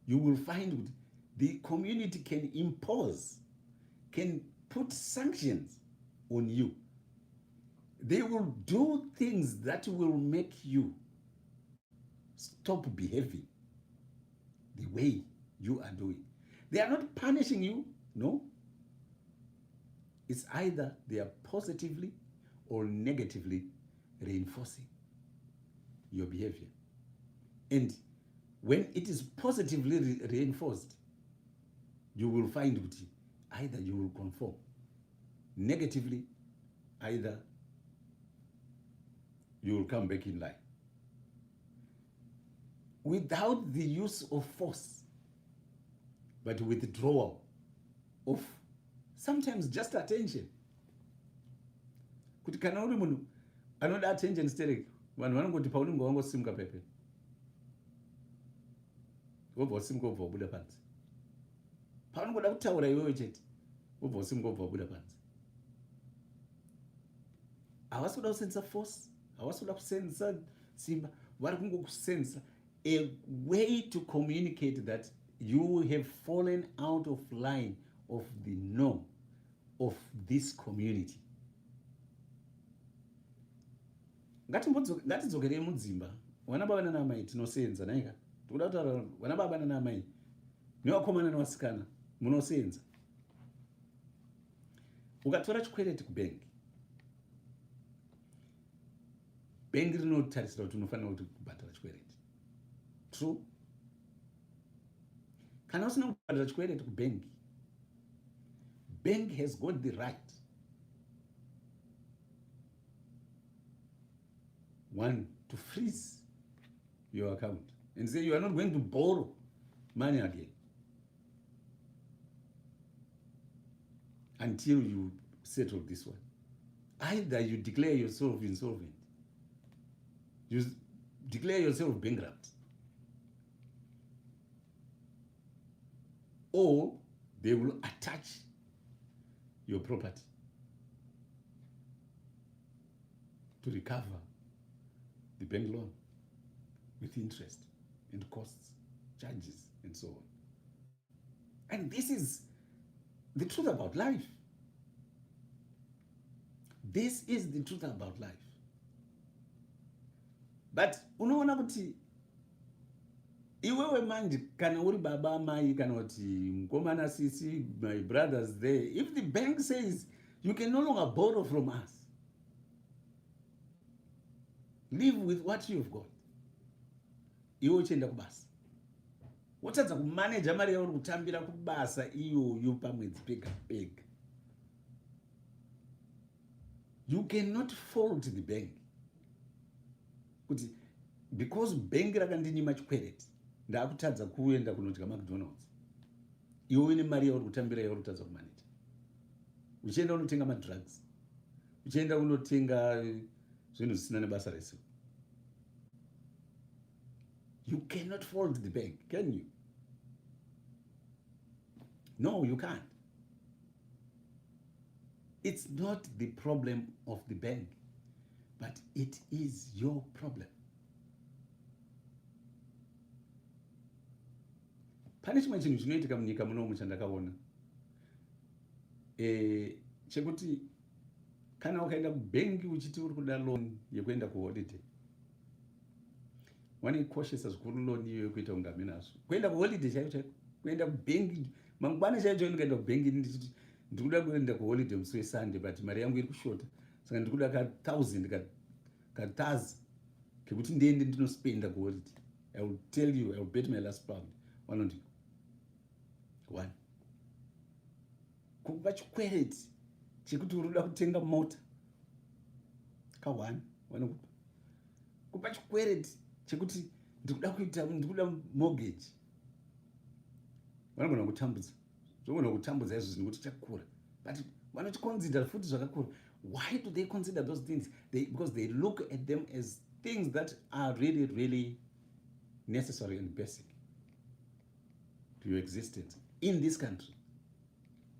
you will find the community can impose, can put sanctions on you. They will do things that will make you stop behaving the way you are doing. They are not punishing you, no. It's either they are positively or negatively reinforcing your behavior. And when it is positively reinforced, you will find that either you will conform. Negatively, either you will come back in line. Without the use of force, but withdrawal of sometimes just attention. Kuti kana uri munhu anoda attention stereki, vanhu vanongoti paunenge wangosimuka pepe, wobva wasimuka wobva wabuda panze. Paunongoda kutaura iwewe chete, wobva wasimuka wobva wabuda panze. Havasi kuda kusenzesa force, havasi kuda kusenzesa simba, vari kungokusenzesa a way to communicate that you have fallen out of line of the norm of this community. Ngatidzokerei mudzimba, vana baba nanamai tinosenza naika. Toda kutaura vana baba nanamai nevakomana nevasikana munosenza. Ukatora chikwereti kubhengi, bhengi rinotarisira kuti unofanira kuti kubhadhara chikwereti. True? Kana usina kubhadhara chikwereti kubhengi, bank has got the right, one, to freeze your account and say you are not going to borrow money again until you settle this one. Either you declare yourself insolvent, you declare yourself bankrupt, or they will attach your property to recover the bank loan with interest and costs, charges, and so on. And this is the truth about life. This is the truth about life. But unoona kuti iwewe manje kana uri baba mai kana kuti mkomana sisi, my brothers there, if the bank says you can no longer borrow from us, live with what you've got, iwe uchienda kubasa, wotadza kumaneja mari yauri kutambira kubasa iyoyo pamwedzi pega pega, you cannot fault the bank kuti because bank rakandinyima chikwereti ndakutadza kuenda kunodya McDonald's, iwe une mari yauri kutambira yauri kutadza kumaneja, uchienda unotenga madrugs, uchienda unotenga zvinhu zvisina nebasa rese. You cannot fault the bank, can you? No, you can't. It's not the problem of the bank, but it is your problem. Pane chimwe chinhu chinoitika munyika munomu chandakaona, chekuti kana ukaenda kubhengi uchiti uri kuda loan yekuenda kuholiday, wanoikoshesa zvikuru loan iyo yekuita kunga haminazo. Kuenda kuholiday chaiyo chaiko, kuenda kubhengi mangwana chaiyo chaiko, ndikaenda kubhengi ndichiti ndikuda kuenda kuholiday musi weSunday but mari yangu iri kushota, saka ndikuda ka1000 kathazi kekuti ndiende ndinospenda kuholiday. I will tell you, I will bet my last pound. Wanondi 1 kukupa chikwereti chekuti uruda kutenga mota ka1, wanokupa kupa chikwereti chekuti ndikuda mortgage, vanogona kutambudza, zvogona kutambudza izvo zvinhu kuti chakura, but vanochiconsider futi zvakakura. Why do they consider those things? Because they look at them as things that are really, really necessary and basic to your existence in this country.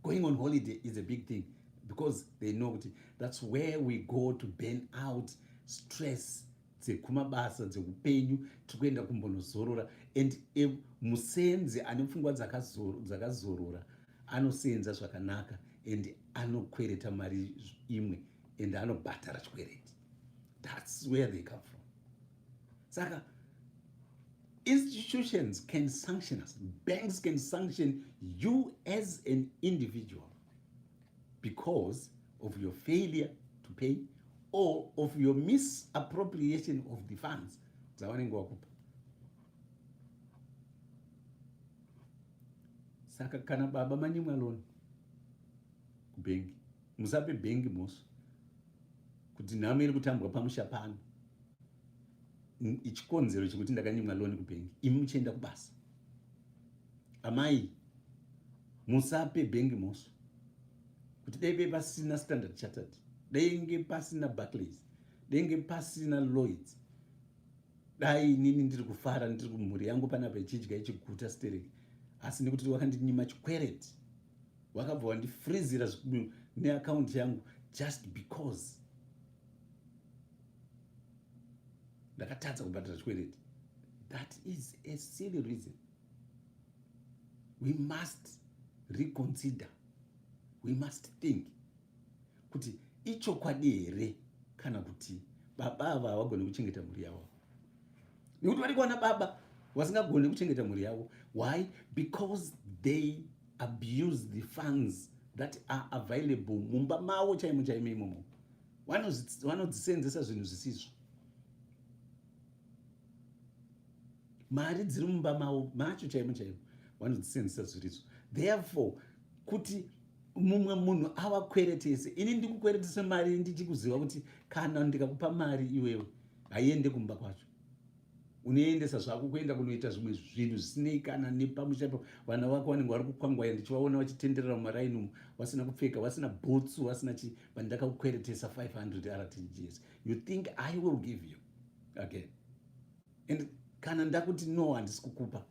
Going on holiday is a big thing because they know that's where we go to burn out stress dzekumabasa dzeupenyu, tikuenda kumbonozorora. And musenzi ane pfungwa dzakazorora anosenza zvakanaka and anokwereta mari imwe and anobhadhara chikwereti. That's where they come from. Saka institutions can sanction us, banks can sanction you as an individual because of your failure to pay or of your misappropriation of the funds dzavanenge vakupa. Saka kana baba manyimwa loan kubhengi, musape bhengi mhosva kuti nhamo iri kutambwa pamusha pano ichikonzero chekuti ndakanyimwa loan kubhengi, imi muchienda kubasa. Amai, musape bhengi mhosva kuti dai pasina Standard Chartered, dai pasina Barclays, dai pasina Lloyds, dai inini ndiri kufara, ndiri kumhuri yangu panapa ichidya ichiguta stereki, asi nekuti wakandinyima chikwereti, wakabva wandifrizira neakaunti yangu just because ndakatadza kubhadhara chikwereti. That is a silly reason. We must reconsider. We must think kuti ichokwadi here kana kuti baba ava havagoni kuchengeta mhuri yavo. Nekuti vari kuwana baba vasingagoni kuchengeta mhuri yavo. Why? Because they abuse the funds that are available mumba mavo chaimo chaimo imomo. Vanodzisenzesa zvinhu zvisizvo. Mari dziri mumba mavo macho chaimo chaimo vanodzisenzesa zvirizvo. Therefore, kuti mumwe munhu avakweretese, ini ndikukweretesa mari ndichikuziva kuti kana ndikakupa mari iwewe haiende kumba kwacho, unoendesa zvako kuenda kunoita zvimwe zvinhu zvisinei kana nepamushapo. Vana vako vanenge vari kukwangwaya, ndichivaona vachitenderera mumaraini umu vasina kupfeka, vasina bhutsu, vasina chi, vandakakukweretesa 500 RTGS. You think I will give you again? And kana ndakuti no, handisi kukupa,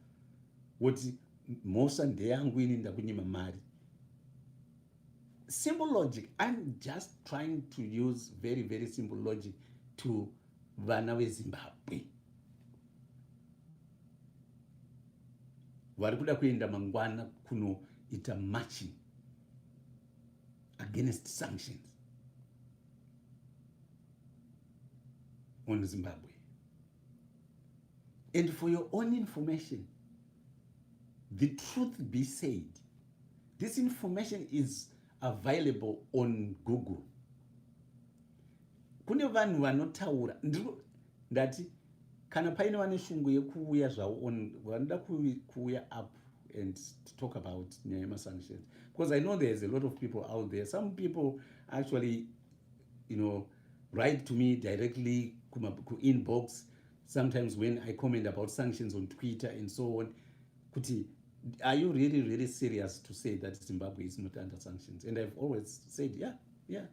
woti mhosva ndeyangu, ini ndakunyima mari. Simple logic. I'm just trying to use very, very simple logic to vana veZimbabwe vari kuda kuenda mangwana kunoita marching against sanctions on Zimbabwe. And for your own information, the truth be said, this information is available on Google. Kune vanhu vanotaura, ndati kana paine vane shungu yekuuya zvavo vanoda kuuya up and to talk about nyaya sanctions, because I know there's a lot of people out there. Some people actually, write to me directly inbox sometimes when I comment about sanctions on Twitter and so on. Kuti, are you really, really serious to say that Zimbabwe is not under sanctions? And I've always said, yeah,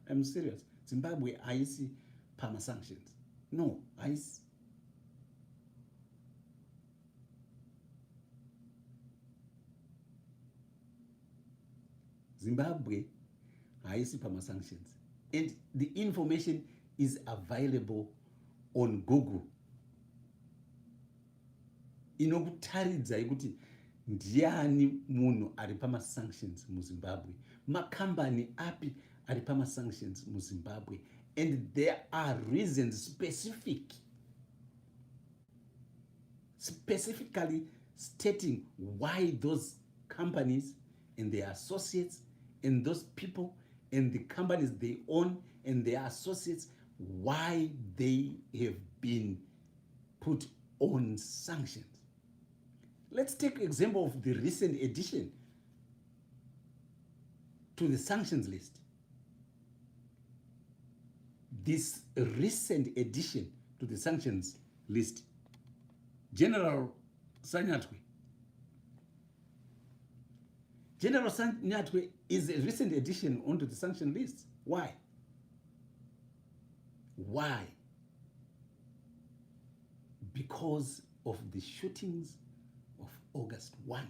I'm serious. Zimbabwe haisi pama sanctions. No, haisi. Zimbabwe haisi pama sanctions. And the information is available on Google. Inokutaridzai kuti ndiani munhu ari pama sanctions muZimbabwe, makambani api ari pama sanctions muZimbabwe, and there are reasons specifically stating why those companies and their associates and those people and the companies they own and their associates, why they have been put on sanctions. Let's take example of the recent addition to the sanctions list. This recent addition to the sanctions list, General Sanyatwe. General Sanyatwe is a recent addition onto the sanction list. Why? Why? Because of the shootings of August 1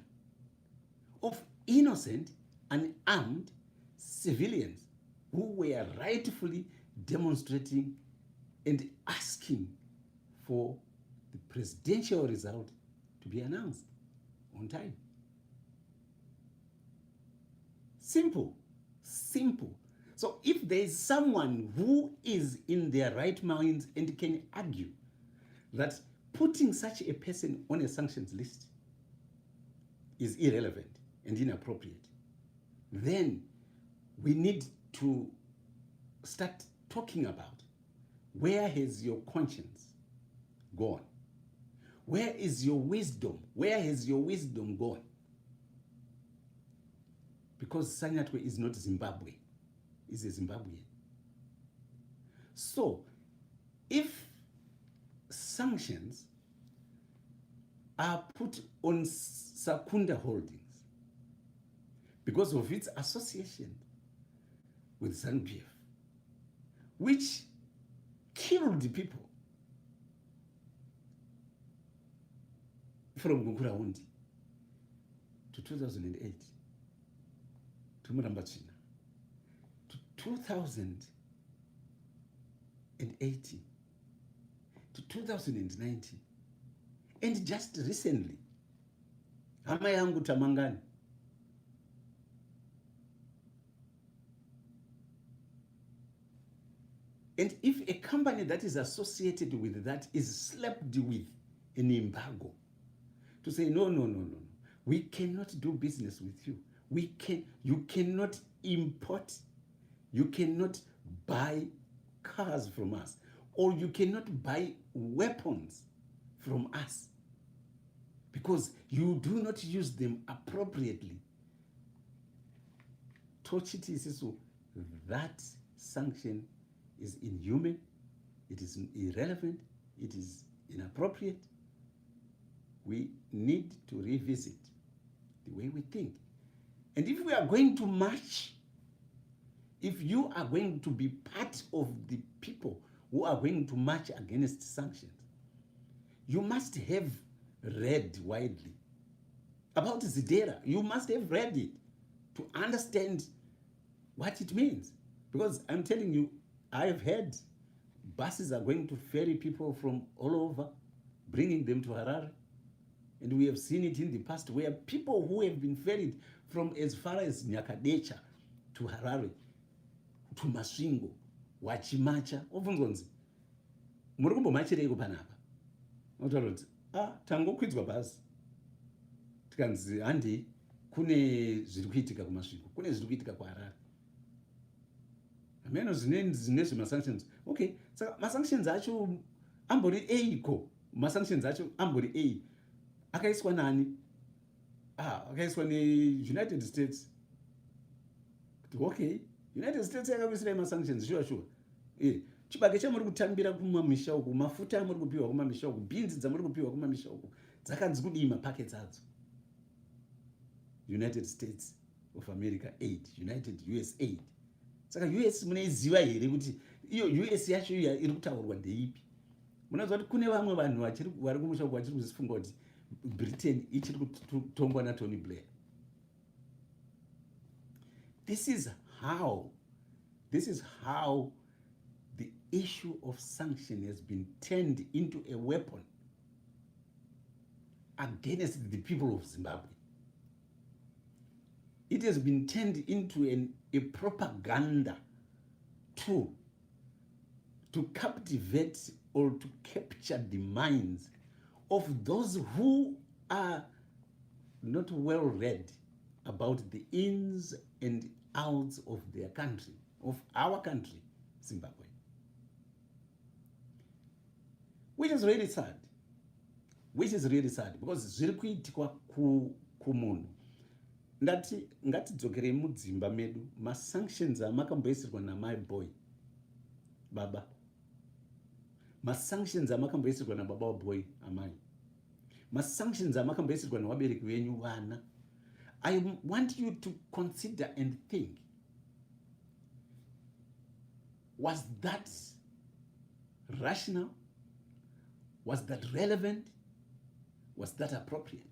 of innocent, unarmed civilians who were rightfully demonstrating and asking for the presidential result to be announced on time. Simple. So if there is someone who is in their right minds and can argue that putting such a person on a sanctions list is irrelevant and inappropriate, then we need to start talking about where has your conscience gone? Where is your wisdom? Where has your wisdom gone? Because Sanyatwe is not Zimbabwe, is a Zimbabwean. So, if sanctions are put on Sakunda Holdings because of its association with ZANU-PF, which killed people from Gukuraundi to 2008, to Murambachina, to 2018, to 2019, and just recently, hama yangu Tamangani. And if a company that is associated with that is slapped with an embargo to say, no, we cannot do business with you. You cannot import, you cannot buy cars from us, or you cannot buy weapons from us because you do not use them appropriately. So that sanction is inhuman, it is irrelevant, it is inappropriate. We need to revisit the way we think. And if we are going to march, if you are going to be part of the people who are going to march against sanctions, you must have read widely about Zidera. You must have read it to understand what it means. Because I'm telling you, I've heard buses are going to ferry people from all over, bringing them to Harare. And we have seen it in the past where people who have been ferried from as far as Nyakadecha to Harare, to Masvingo, Wachimacha, obvunzonzi, murikumbo machireko panapa. Notaura kuti, tangokwidzwa bhazi. Tikanzi handi kune zviri kuitika kumasvingo, kune zviri kuitika kuHarare. Ameno zvine zvemasanctions. Okay, saka masanctions acho ambori eiko? Masanctions acho ambori ei? Akaiswa nani? Akaiswa United States. Okay, United States yakakuisira masanctions, sure. Chibage chamuri kutambira kumamisha uku, mafuta amuri kupiwa kumamisha uku, beans dzamuri kupiwa kumamisha uku, dzakanzi kudii mapackets adzo? United States of America aid, United US aid. Saka US munaiziva here kuti iyo US yacho iri kutaurwa ndeipi? Munoziva kuti kune vamwe vanhu vari kumusha uku vachiri kuzifunga kuti Britain ichiri kutongwa naTony Blair. This is how the issue of sanction has been turned into a weapon against the people of Zimbabwe. It has been turned into a propaganda tool to captivate or to capture the minds of those who are not well read about the ins and outs of their country, of our country, Zimbabwe. Which is really sad. Because zviri kuitikwa kumunhu. Ngatidzokere mudzimba medu, masanctions amakamboisirwa namai boy, baba. Masanctions amakamboisirwa nababa boy, amai. Masanctions amakamboisirwa nawabereki venyu vana. I want you to consider and think, was that rational? Was that relevant? Was that appropriate?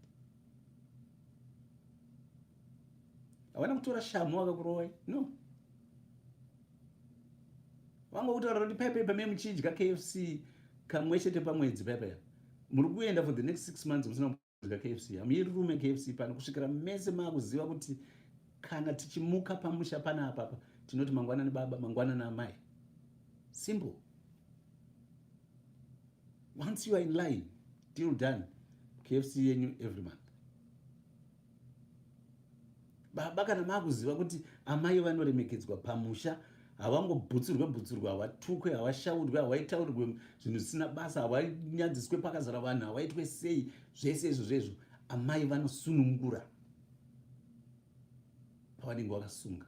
Havana kutora shamu vakakurowai? No. Vanga kutaura kuti paipa mei muchidya KFC kamwe chete pamwedzi paipa. Muri kuenda for the next 6 months musina kudya KFC. Hamiri rume KFC pano kusvikira mese makuziva kuti kana tichimuka pamusha pana apapa tinoti mangwanani baba, mangwanani amai. Simple. Once you are in line, deal done. KFC yenyu every month. baba kana makuziva kuti amai vanoremekedzwa pamusha, havangobhutsurwe, havatukwe, havashaurwe, havaitaurirwe zvinhu zvisina basa, havanyadziswe pakazara vanhu, havaitwe sei, zvese izvo zvezvo amai vanosunungura pavanenge vakasunga.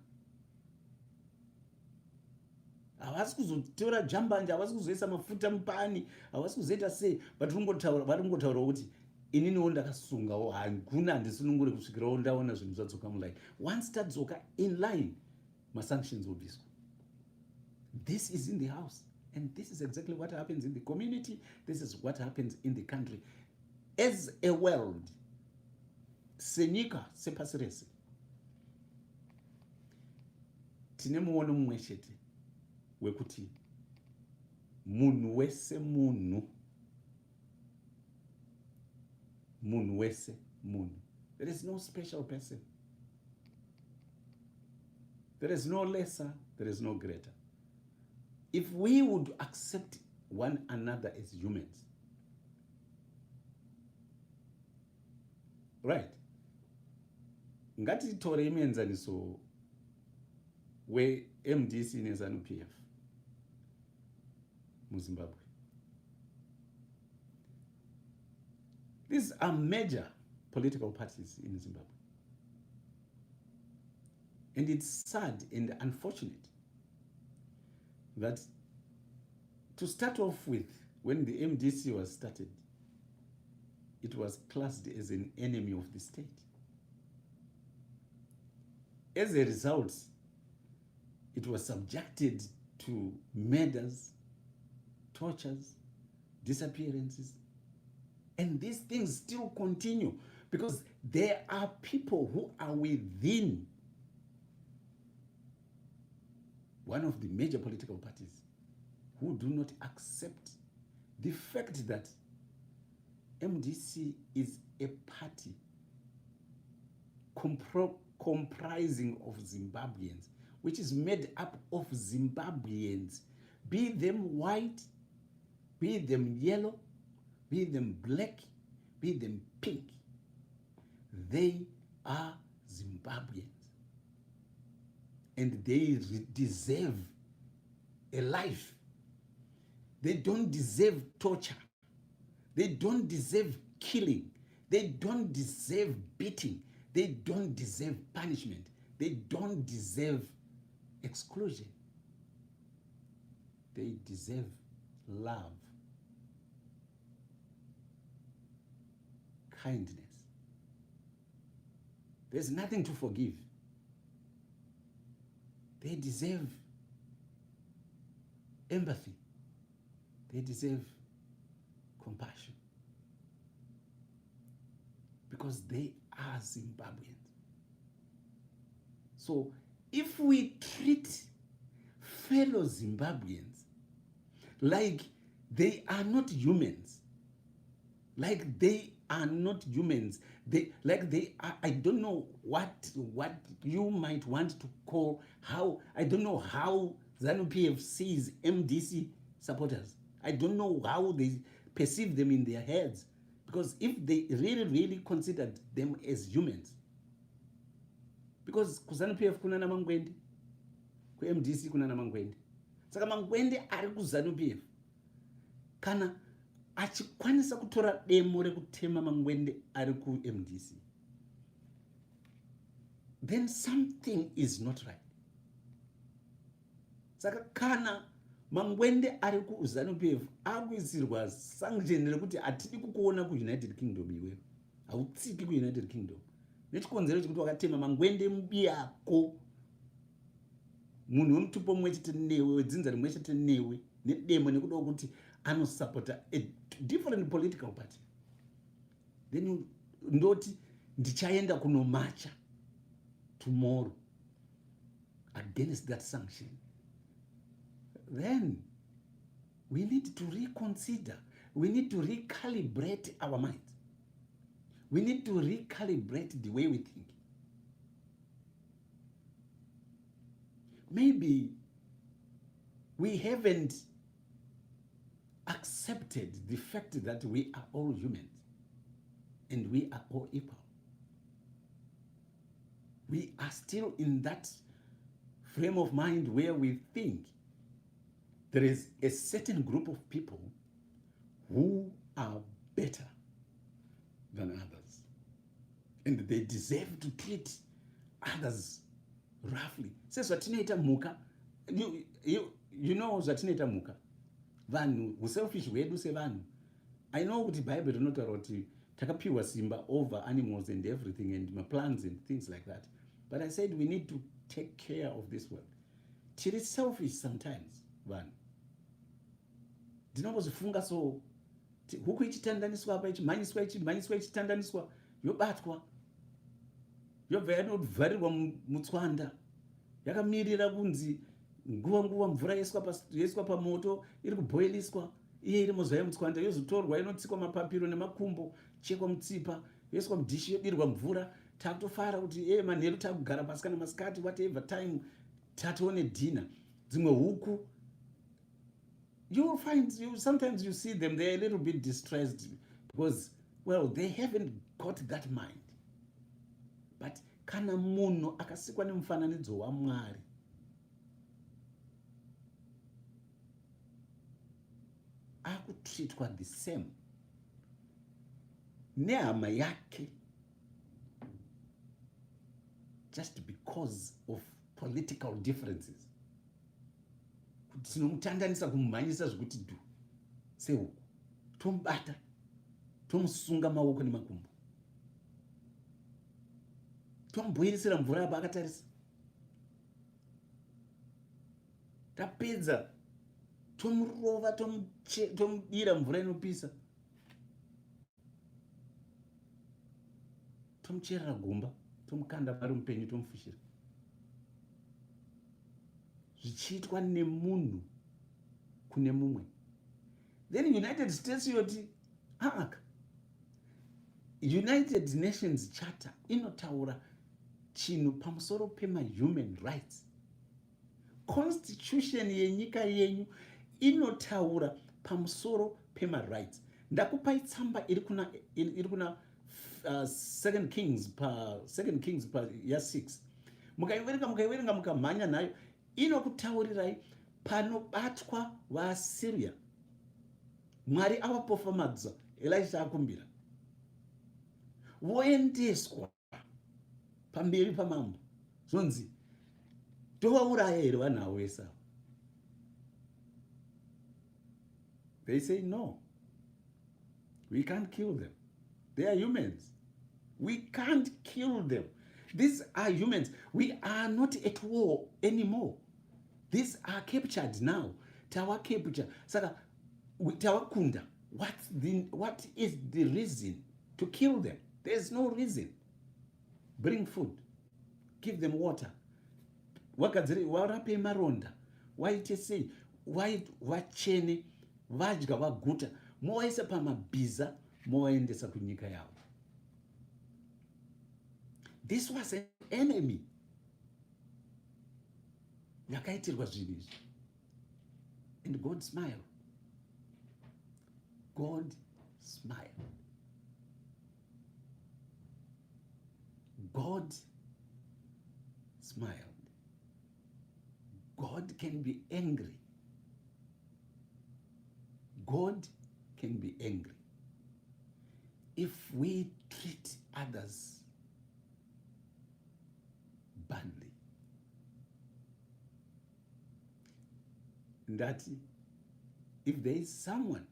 Havasi kuzotora jambanja, havasi kuzoisa mafuta mupani, havasi kuzoita sei, but varingotaura kuti ininiwo ndakasungawo, hakuna handisunungure kusvikirawo ndaona zvinhu zvadzoka muline. Once tadzoka in line, masanctions obviswa. This is in the house, and this is exactly what happens in the community. This is what happens in the country. As a world, senyika sepasi rese, tine muono mumwe chete wekuti munhu wese munhu, munhu wese munhu. There is no special person. There is no lesser, there is no greater. If we would accept one another as humans, right? Ngatitore imuenzaniso we-MDC neZANU-PF muZimbabwe. These are major political parties in Zimbabwe. And it's sad and unfortunate that to start off with, when the MDC was started, it was classed as an enemy of the state. As a result, it was subjected to murders, tortures, disappearances, and these things still continue because there are people who are within one of the major political parties who do not accept the fact that MDC is a party comprising of Zimbabweans, which is made up of Zimbabweans, be them white, be them yellow, be them black, be them pink. They are Zimbabweans. And they deserve a life. They don't deserve torture. They don't deserve killing. They don't deserve beating. They don't deserve punishment. They don't deserve exclusion. They deserve love, kindness. There's nothing to forgive. They deserve empathy. They deserve compassion. Because they are Zimbabweans. So if we treat fellow Zimbabweans like they are not humans, like they are not humans, they are, I don't know what you might want to call, how, I don't know how ZANU-PF sees MDC supporters. I don't know how they perceive them in their heads. Because if they really considered them as humans, because kuZANU-PF kuna na Mangwende, ku MDC kuna na Mangwende. Saka Mangwende ari ku ZANU-PF, kana achikwanisa kutora demo rekutema Mangwende ari ku MDC, then something is not right. Saka kana Mangwende ari ku ZANU-PF akuisirwa sanction rekuti atidi kukuona ku United Kingdom iwewe, hautsiki ku United Kingdom. Nechikonzero chekuti wakatema Mangwende mubiyako, munhu wemutupo mumwe chete newe, wedzinza rimwe chete newe, nedemo nekuda kuti anosupporta a different political party, then ndoti ndichaenda kunomacha tomorrow against that sanction. Then we need to reconsider. We need to recalibrate our minds. We need to recalibrate the way we think. Maybe we haven't accepted the fact that we are all humans and we are all equal. We are still in that frame of mind where we think there is a certain group of people who are better than others, and they deserve to treat others roughly. Sezvatinoita muka, you know zvatinoita muka, vanhu uselfish hwedu sevanhu. I know kuti Bible rinotaura kuti takapiwa simba over animals and everything and plants and things like that, but I said we need to take care of this world. Tiri selfish sometimes vanhu. Ndinombozvifunga so huku ichitandaniswa apa ichimhanyiswa ichitandaniswa yobatwa yobva yanovharirwa mutswanda yakamirira kunzi nguva mvura yoiswa pamoto iri kubhoiliswa iye iri muzva yemutswanda yozotorwa inotsikwa mapapiro nemakumbo chekwa mutsipa yoiswa mudhishi yodirwa mvura takutofara kuti manheru takugara pasi kana masikati whatever time tatione dinner. Dzimwe huku you find sometimes you see them, they're a little bit distressed because, well, they haven't got that mind. But kana munhu akasikwa nemufananidzo waMwari, akutreatwa the same nehama yake just because of political differences. Tinomutandanisa kumumhanyisa zvekuti du sehuku, tomubata tomusunga maoko nemakumbo, tomubhoirisira mvura apa akatarisa, tapedza tomurova tomudira mvura inopisa, tomucherera gomba tomukanda pari mupenyu tomufushira. Zvichiitwa nemunhu kune mumwe. Then United States yoti United Nations Charter inotaura chinhu pamusoro pema-human rights. Constitution yenyika yenyu inotaura pamusoro pema-rights. Ndakupai tsamba iri kuna 2 Kings pa ya 6. Mukaiverenga mukamhanya nayo inokutaurirai panobatwa vaAsiria. Mwari avapofamadza, Elisha akumbira, voendeswa pamberi pamambo, zvonzi tovauraya here vanhu avo vese avo. They say no, we can't kill them, they are humans, we can't kill them. These are humans. We are not at war anymore. These are captured now. Tawa capture. Saka tawa kunda. What is the reason to kill them? There's no reason. Bring food. Give them water. Wakadziri warape maronda. Waite sei? Wachene. Vadya vaguta. Mowaisa pamabhiza. Mowaendesa kunyika yavo. This was an enemy. Yakaitirwa zvinhu izvi. And God smiled. God smiled. God smiled. God can be angry. God can be angry if we treat others badly. That if there is someone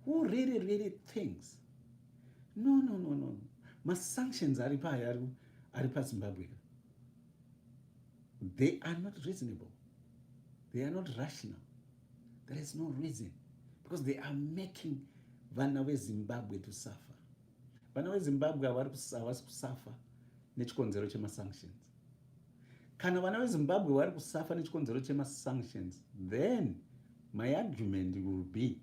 who really thinks, no, my sanctions are Zimbabwe, they are not reasonable, they are not rational, there is no reason, because they are making vana veZimbabwe to suffer. Vana veZimbabwe havasi kusafa nechikonzero chema-sanctions. Kana vana veZimbabwe vari kusafa nechikonzero chema-sanctions, then my argument will be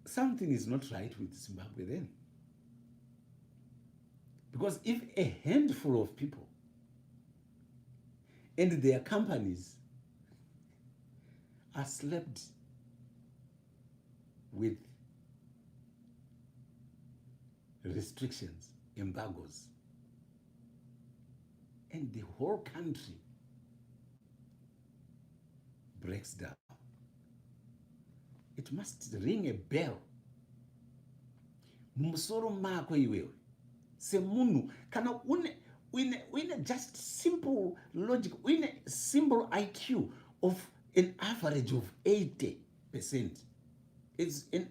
something is not right with Zimbabwe then. Because if a handful of people and their companies are slapped with restrictions, embargoes, and the whole country breaks down. It must ring a bell. Mumusoro mako iwewe semunhu kana une just simple logic, une simple IQ of an average of 80%. It's an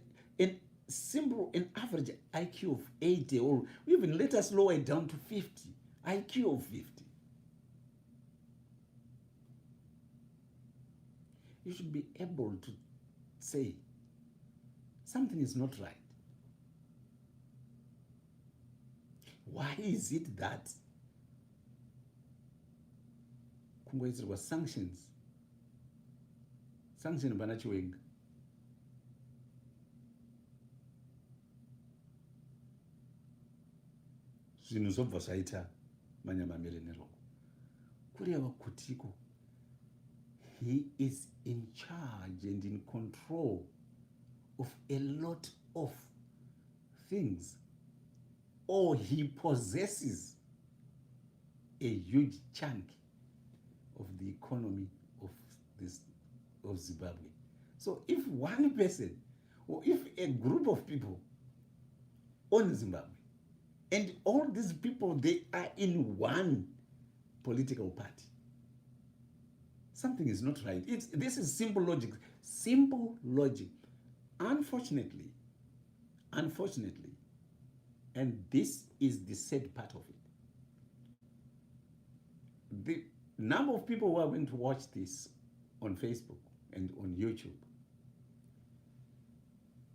simple, an average IQ of 80, or even let us lower it down to 50, IQ of 50. You should be able to say something is not right. Why is it that kungoitirwa sanctions pana chiwenga? Zvinhu zvobva zvaita manyamamere neroko kureva kutiko he is in charge and in control of a lot of things, or he possesses a huge chunk of the economy of Zimbabwe. So if one person or if a group of people own Zimbabwe, and all these people, they are in one political party, something is not right. This is simple logic. Simple logic. Unfortunately, and this is the sad part of it, the number of people who are going to watch this on Facebook and on YouTube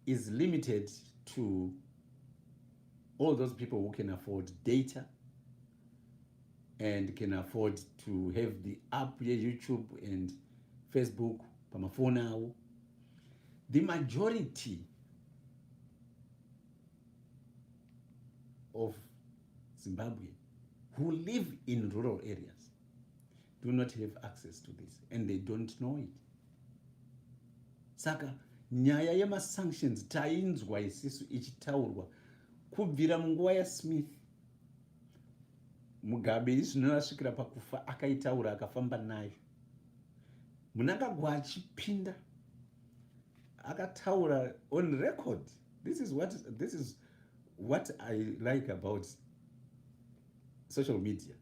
is limited to all those people who can afford data and can afford to have the app here, YouTube and Facebook, pamafona. The majority of Zimbabwe who live in rural areas do not have access to this, and they don't know it. Saka nyaya yema-sanctions tainzwa isisu ichitaurwa kubvira munguva yaSmith. Mugabe izvino asvikira pakufa akaitaura akafamba nayo. Mnangagwa achipinda akataura on record. This is what I like about social media.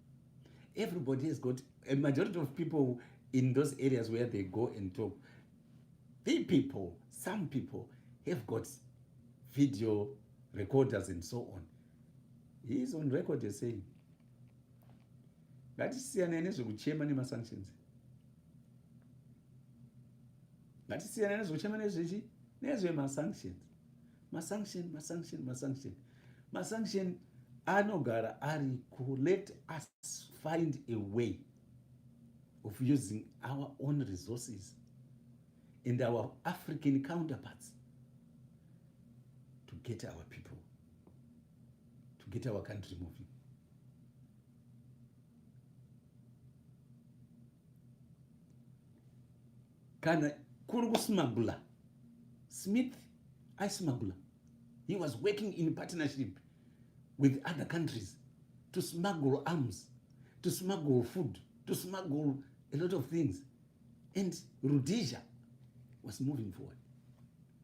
Everybody has got, a majority of people in those areas where they go and talk, some people have got video recorders and so on. He is on record as saying, ngatisiyane nezvekuchema nema-sanctions. Ngatisiyane nezvekuchema nezvema-sanctions. Ma-sanction anogara ari ku let us find a way of using our own resources and our African counterparts to get our people, to get our country moving. Kana kuri kusmagula, Smith aismagula. He was working in partnership with other countries to smuggle arms, to smuggle food, to smuggle a lot of things. And Rhodesia was moving forward.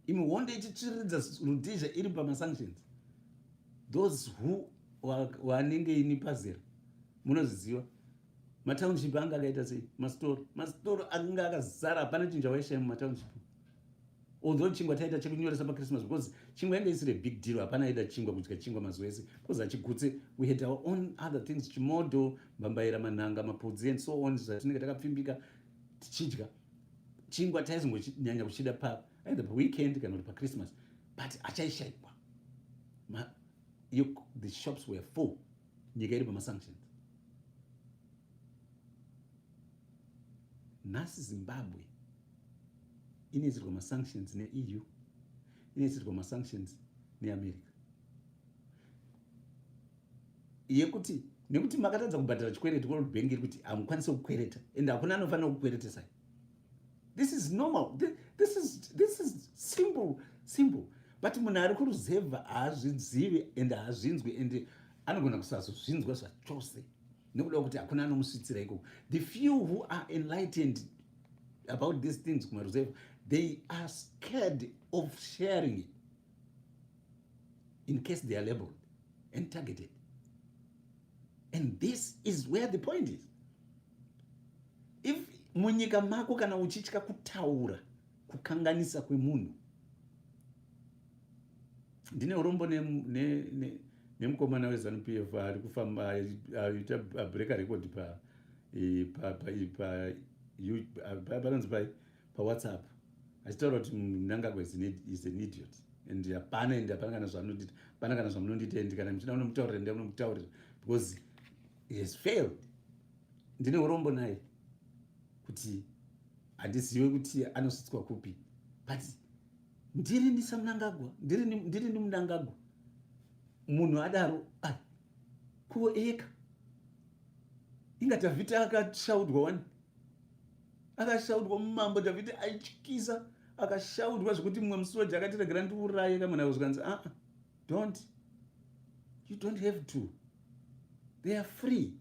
Imwonde ichichiridza Rhodesia iri pama-sanctions. Those who wanenge ini pazera, munoziziva. Matownship anga akaita sei, masitoro anga akazara, hapana chinhu chavaishaya mumatownship. Although chingwa taita chekunyoresa paChristmas, because chingwa yanga isiri a big deal, hapana aida chingwa kudya chingwa mazuva ese, because achigutse we had our own other things, chimodo, mbambaira, manhanga, mapudzi and so on, zvatinenge takapfimbika tichidya. Chingwa taizongonyanya kuchida either paweekend kana kuti paChristmas, but achaishayikwa. The shops were full. Nyika iri pama-sanctions. Nhasi Zimbabwe inoisirwa ma-sanctions ne-EU, inoisirwa ma-sanctions neAmerica. Nekuti makatadza kubhadhara chikwereti World Bank iri kuti hamukwanisi kukwereta, and hakuna anofanira kukweretesai. This is normal. This is simple. but munhu ari kuruzevha haazvizivi ende haazvinzwi ende anogona kusazozvinzwa zvachose nekuda kuti hakuna anomusvitsira ikoko. The few who are enlightened about these things kumaruzevha, they are scared of sharing it in case they are labeled and targeted. And this is where the point is. If munyika mako kana uchitya kutaura kukanganisa kwemunhu, ndine urombo nemukomana weZANU-PF ari kufamba aita break record panonzi paWhatsApp achitaura kuti Mnangagwa is an idiot and hapana kana zvamunondita, hapana kana zvamunonditendi, kana muchida unomutaurira ndemunomutaurira because he has failed. Ndine urombo naye kuti handizive kuti anosvitswa kupi, but ndiri ndisaMnangagwa, ndiri ndiMnangagwa. Munhu adaro kuvo eka inga Dhavhidhi akashaudwa wani, akashaudwa mumambo. Dhavhidhi aityisa, akashaudwa zvekuti mumwe musoja akatiregera ndiuraye kamwana kuzvikanzi you don't have to. They are free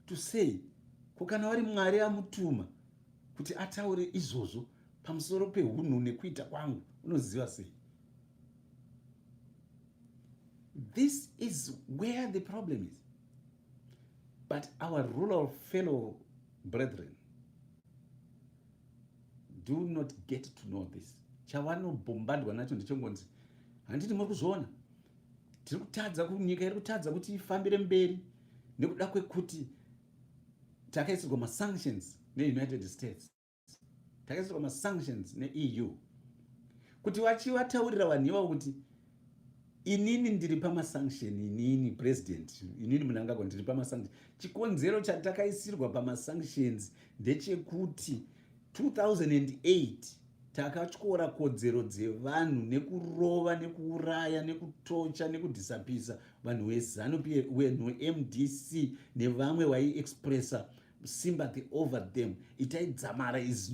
to say kana wari Mwari amutuma kuti ataure izvozvo pamusoro peunhu nekuita kwangu, unoziva sei? This is where the problem is. But our rural fellow brethren do not get to know this. Chavanobombardwa nacho ndechongonzi, handiti muri kuzviona, tiri kutadza, nyika iri kutadza kuti ifambire mberi nekuda kwekuti takaisirwa masanctions neUnited States, takaisirwa masanctions neEU, kuti vachivataurira vanhu ivavo kuti inini ndiri pamasanction, inini president, inini Mnangagwa ndiri pamasanction. Chikonzero chatakaisirwa pamasanctions ndechekuti 2008 takatyora kodzero dzevanhu nekurova nekuuraya nekutocha nekudhisapisa vanhu veZANU-PF, MDC nevamwe vaiexpressa sympathy over them. Itai Dzamara is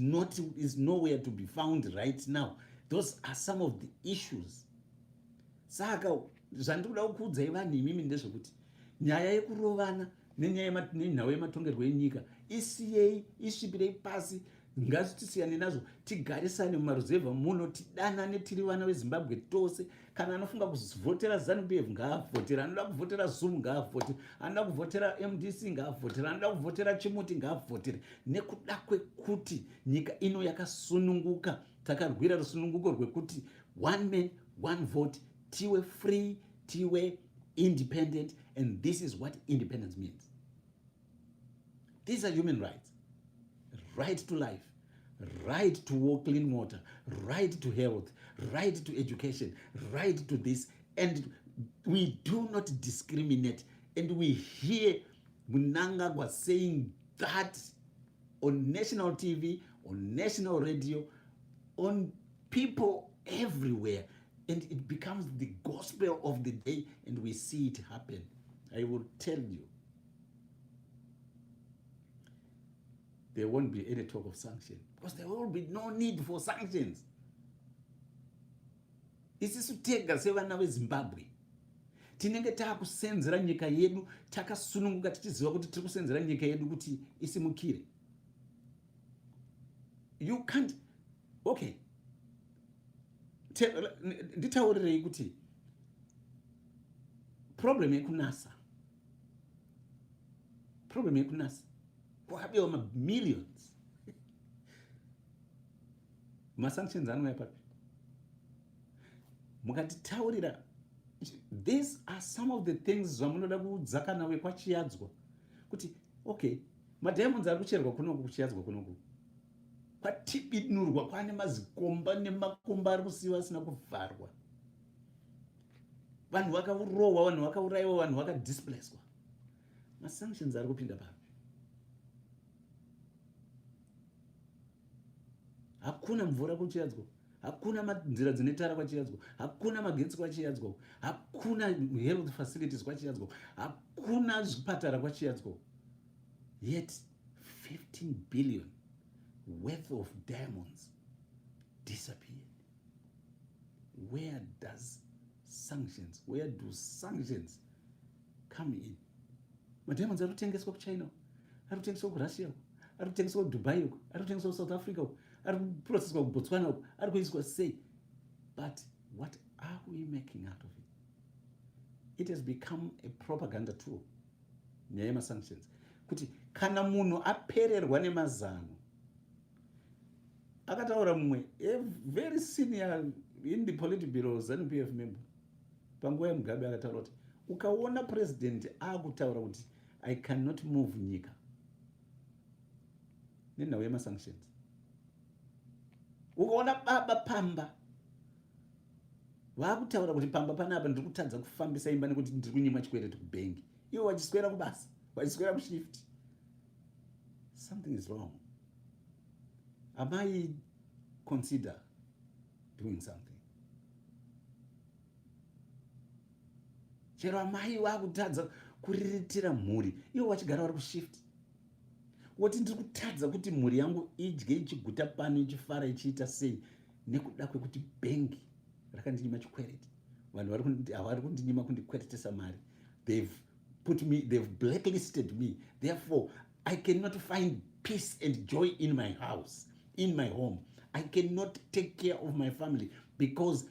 nowhere to be found right now. Those are some of the issues. Saka zvandikuda kukuudzai vanhu imimi ndezvekuti nyaya yekurovana nenhau yematongerwo enyika isiyei, isvipirei pasi, ngatitisiyane nazvo, tigarisane mumaruzevha muno, tidanane tiri vana veZimbabwe tose. Kana anofunga kuvhotera ZANU-PF ngaavhotera, anoda kuvhotera ZUM ngaavhotere, anoda kuvhotera MDC ngaavhotere, anoda kuvhotera Chimuti ngaavhotere, nekuda kwekuti nyika ino yakasununguka. Takarwira rusununguko rwekuti one man, one vote, tiwe free, tiwe independent, and this is what independence means. These are human rights. Right to life, right to clean water, right to health, right to education, right to this, and we do not discriminate. And we hear Mnangagwa saying that on national TV, on national radio, on people everywhere, and it becomes the gospel of the day, and we see it happen. I will tell you, there won't be any talk of sanctions because there will be no need for sanctions. Isisu tega sevana veZimbabwe tinenge taakusenzera nyika yedu, takasununguka tichiziva kuti tiri kusenzera nyika yedu kuti isimukire. You can't. Okay, nditaurirei kuti problem yekunasa kwakabewa mamillions. Masanctions anouya papi? Mukatitaurira, these are some of the things zvamunoda kudzakana wekwachiyadzwa kuti okay, madiamonds ari kucherwa kunoku, kuchiyadzwa kunoku kwatibinurwa, kwane mazikomba nemakomba ari kusiyiwa asina kuvharwa, vanhu vakaurohwa, vanhu vakaurayiwa, vanhu vakadisplacedwa. Masanctions ari kupinda papi? Hakuna mvura kuchiyadzwa, hakuna nzira dzine tara kwachiyadzwa, hakuna magetsi kwachiyadzwa, hakuna health facilities kwachiyadzwa, hakuna zvipatara kwachiyadzwa. Yet 15 billion worth of diamonds disappeared. where do sanctions come in? Madiamonds ari kutengeswa kuChina, ari kutengeswa kuRussia, ari kutengeswa kuDubai, ari kutengeswa kuSouth Africa, ari kuprocesswa kuBotswana, ari kuiswa sei. But what are we making out of it? It has become a propaganda tool. Nyaya yemasanctions kuti kana munhu apererwa nemazano, akataura mumwe a very senior in the Politburo ZANU-PF member panguva yeMugabe akataura kuti ukaona president akutaura kuti I cannot move nyika nenhau yemasanctions, ukaona baba Pamba vakutaura kuti Pamba panapa ndiri kutadza kufambisa imba nekuti ndiri kunyima chikwereti kubhengi, iwe wachiswera kubasa, wachiswera kuShift, something is wrong. Am I consider doing something? Chero amai vakutadza kuriritira mhuri, iwe wachigara vari kuShift, woti ndiri kutadza kuti mhuri yangu idye ichiguta pano ichifara ichiita sei nekuda kwekuti bhengi rakandinyima chikwereti. Vanhu havari kundinyima kundikweretesa mari. They've blacklisted me. Therefore, I cannot find peace and joy in my house, in my home. I cannot take care of my family because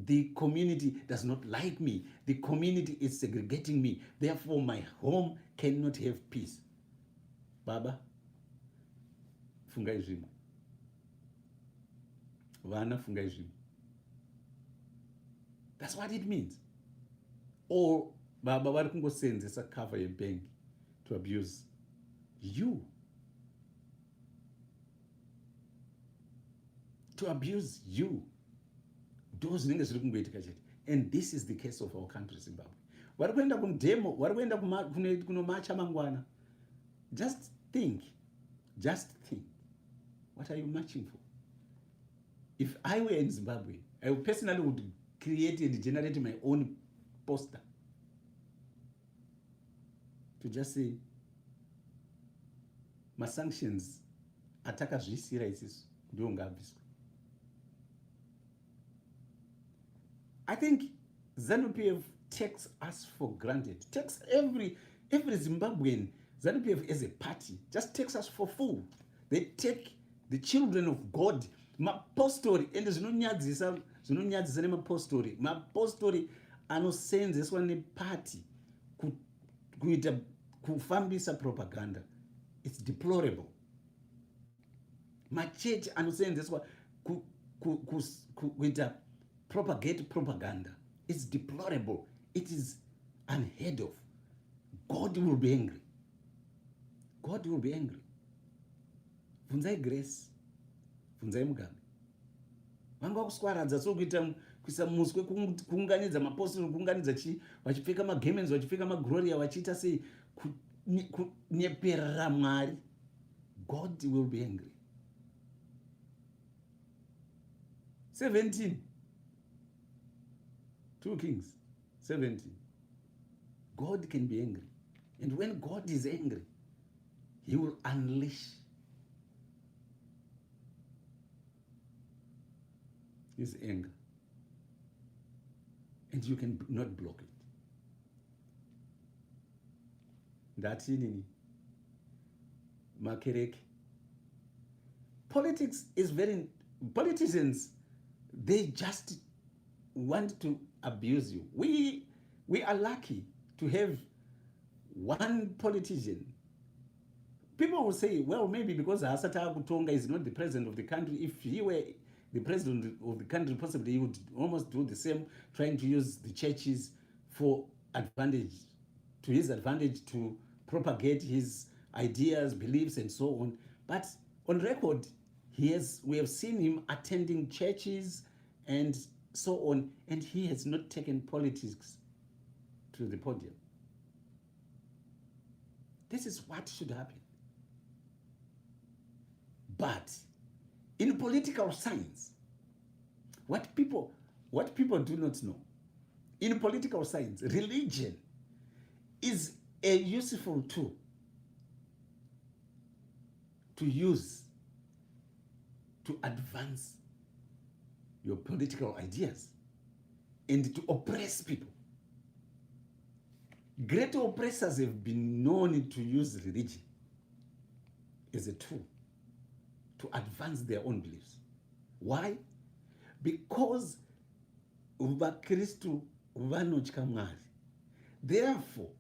the community does not like me. The community is segregating me. Therefore, my home cannot have peace. Baba, fungai zvimwe. Vana fungai zvimwe. That's what it means. Or baba vari kungosenzesa cover yebank to abuse you. To abuse you. Those zvinenge zviri kungoitika chete. And this is the case of our country, Zimbabwe. Vari kuenda kumudemo, vari kuenda kunomacha mangwana. Just think. What are you marching for? If I were in Zimbabwe, I personally would create and generate my own poster to just say, sanctions ataka zvisira isisu ndio ngabviswa. I think ZANU-PF takes us for granted, takes every Zimbabwean, ZANU-PF as a party just takes us for fool. They take the children of God, mapostori, and zvinonyadzisa nemapostori, mapostori anosenzeswa neparty kuita kufambisa propaganda. It's deplorable. Machechi anosenzeswa kuita propagate propaganda. It's deplorable. It is unheard of. God will be angry. God will be angry. Bvunzai Grace, bvunzai Mugabe. Vanga kuswaradza so kuisa muswe kuunganidza mapostori, kuunganidza vachipfeka magemens, vachipfeka magloria, vachiita sei kunyeperera Mwari. God will be angry. 17. 2 Kings 17. God can be angry. And when God is angry, he will unleash his anger. And you can not block it. That's in Makereke. Politicians, they just want to abuse you. We are lucky to have one politician. People will say, well, maybe because Asata Kutonga is not the president of the country. If he were the president of the country, possibly he would almost do the same, trying to use the churches for advantage, to his advantage, to propagate his ideas, beliefs, and so on. But on record, we have seen him attending churches and so on, and he has not taken politics to the podium. This is what should happen. But in political science, what people do not know, in political science, religion is a useful tool to use to advance your political ideas. and to oppress people. Great oppressors have been known to use religion as a tool to advance their own beliefs. Why? Because vaKristu vanotya Mwari. Therefore,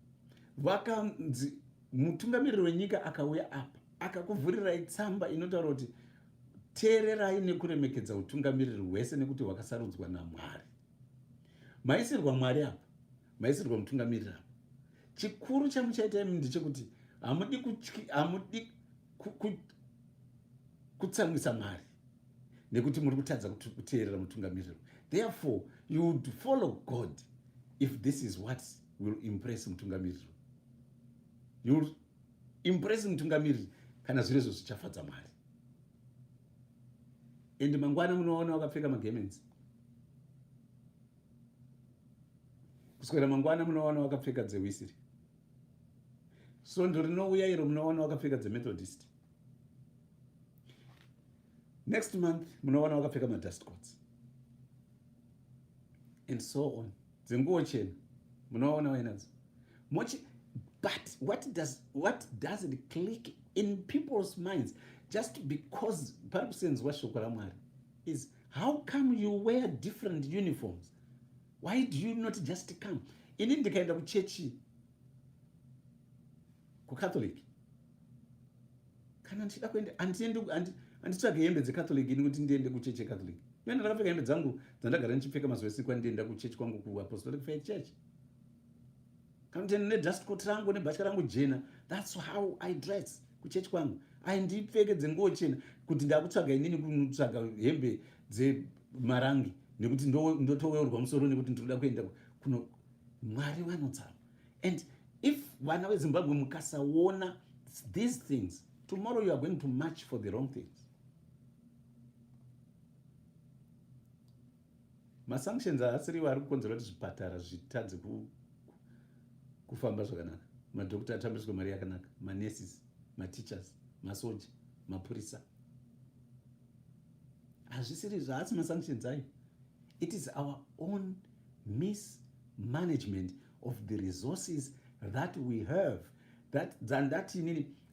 vakanzi mutungamiriri wenyika akauya apa akakuvhurirai tsamba inotaura kuti teererai nekuremekedza utungamiriri hwese nekuti hwakasarudzwa naMwari. Maisirwa Mwari apa, maisirwa mutungamiriri apa. Chikuru chamuchaita imi ndechekuti hamudi kutsamwisa Mwari nekuti muri kutadza kuteerera mutungamiriri. Therefore, you would follow God if this is what will impress mutungamiriri. You will impress mutungamiriri kana zviro izvo zvichafadza Mwari. And mangwana munoona wakapfeka magemenzi. Kuswera mangwana munoona wakapfeka dzewisiri. Svondo rinouya iro munoona wakapfeka dzemethodist. Next month munoona wakapfeka madust coats. And so on. Dzenguo chena munoona wainadzo. But what doesn't click in people's minds just because parikuseenzwa shoko raMwari is how come you wear different uniforms? Why do you not just come? Ini ndikaenda kuchechi kuCatholic. Kana ndichida kuenda handitsvage hembe dzeCatholic ini kuti ndiende kuchechi Catholic. Mene ndakapfeka hembe dzangu dzandagara ndichipfeka mazuva ese kwandienda kuchechi kwangu kuApostolic Faith Church. Kana ndienda nedust coat rangu nebhatya rangu jena. That's how I dress kuchechi kwangu. Handipfeke dzenguo chena kuti ndakutsvaga inini kutsvaga hembe dzemarangi nekuti ndotoweurwa musoro nekuti ndinoda kuenda kuno. Mwari vanotsamwa. And if vana veZimbabwe mukasaona these things, tomorrow you are going to march for the wrong things. Masanctions haasiriwo ari kukonzera kuti zvipatara zvitadze kufamba zvakanaka, madhokota atambiswe mari yakanaka, manurses, mateachers, masoja, mapurisa. Hazvisiri zvaasi masanctions ayo. It is our own mismanagement of the resources that we have.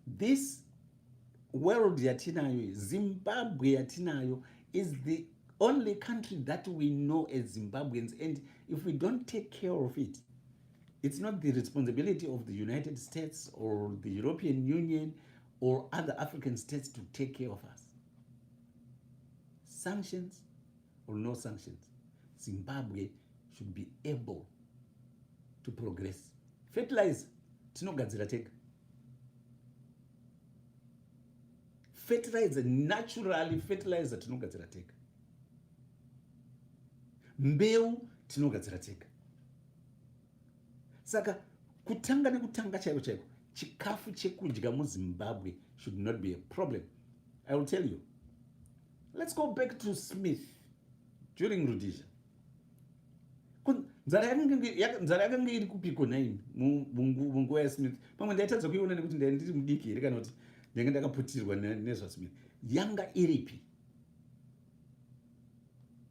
This world yatinayo, Zimbabwe yatinayo, is the only country that we know as Zimbabweans, and if we don't take care of it, it's not the responsibility of the United States or the European Union or other African states to take care of us. Sanctions or no sanctions, Zimbabwe should be able to progress. Fertilizer, tinogadzira tega. Fertilizer, naturally fertilizer tinogadzira tega. Mbeu tinogadzira tega. Saka kutanga nekutanga chaiko chaiko, chikafu chekudya muZimbabwe should not be a problem. I will tell you. Let's go back to Smith during Rhodesia. Nzara yakanga iri kupiko naini munguva yaSmith. Pamwe ndaitadza kuiona nekuti ndiri mudiki here kana kuti ndanga ndakaputirwa nezvaSmith. Yanga iripi?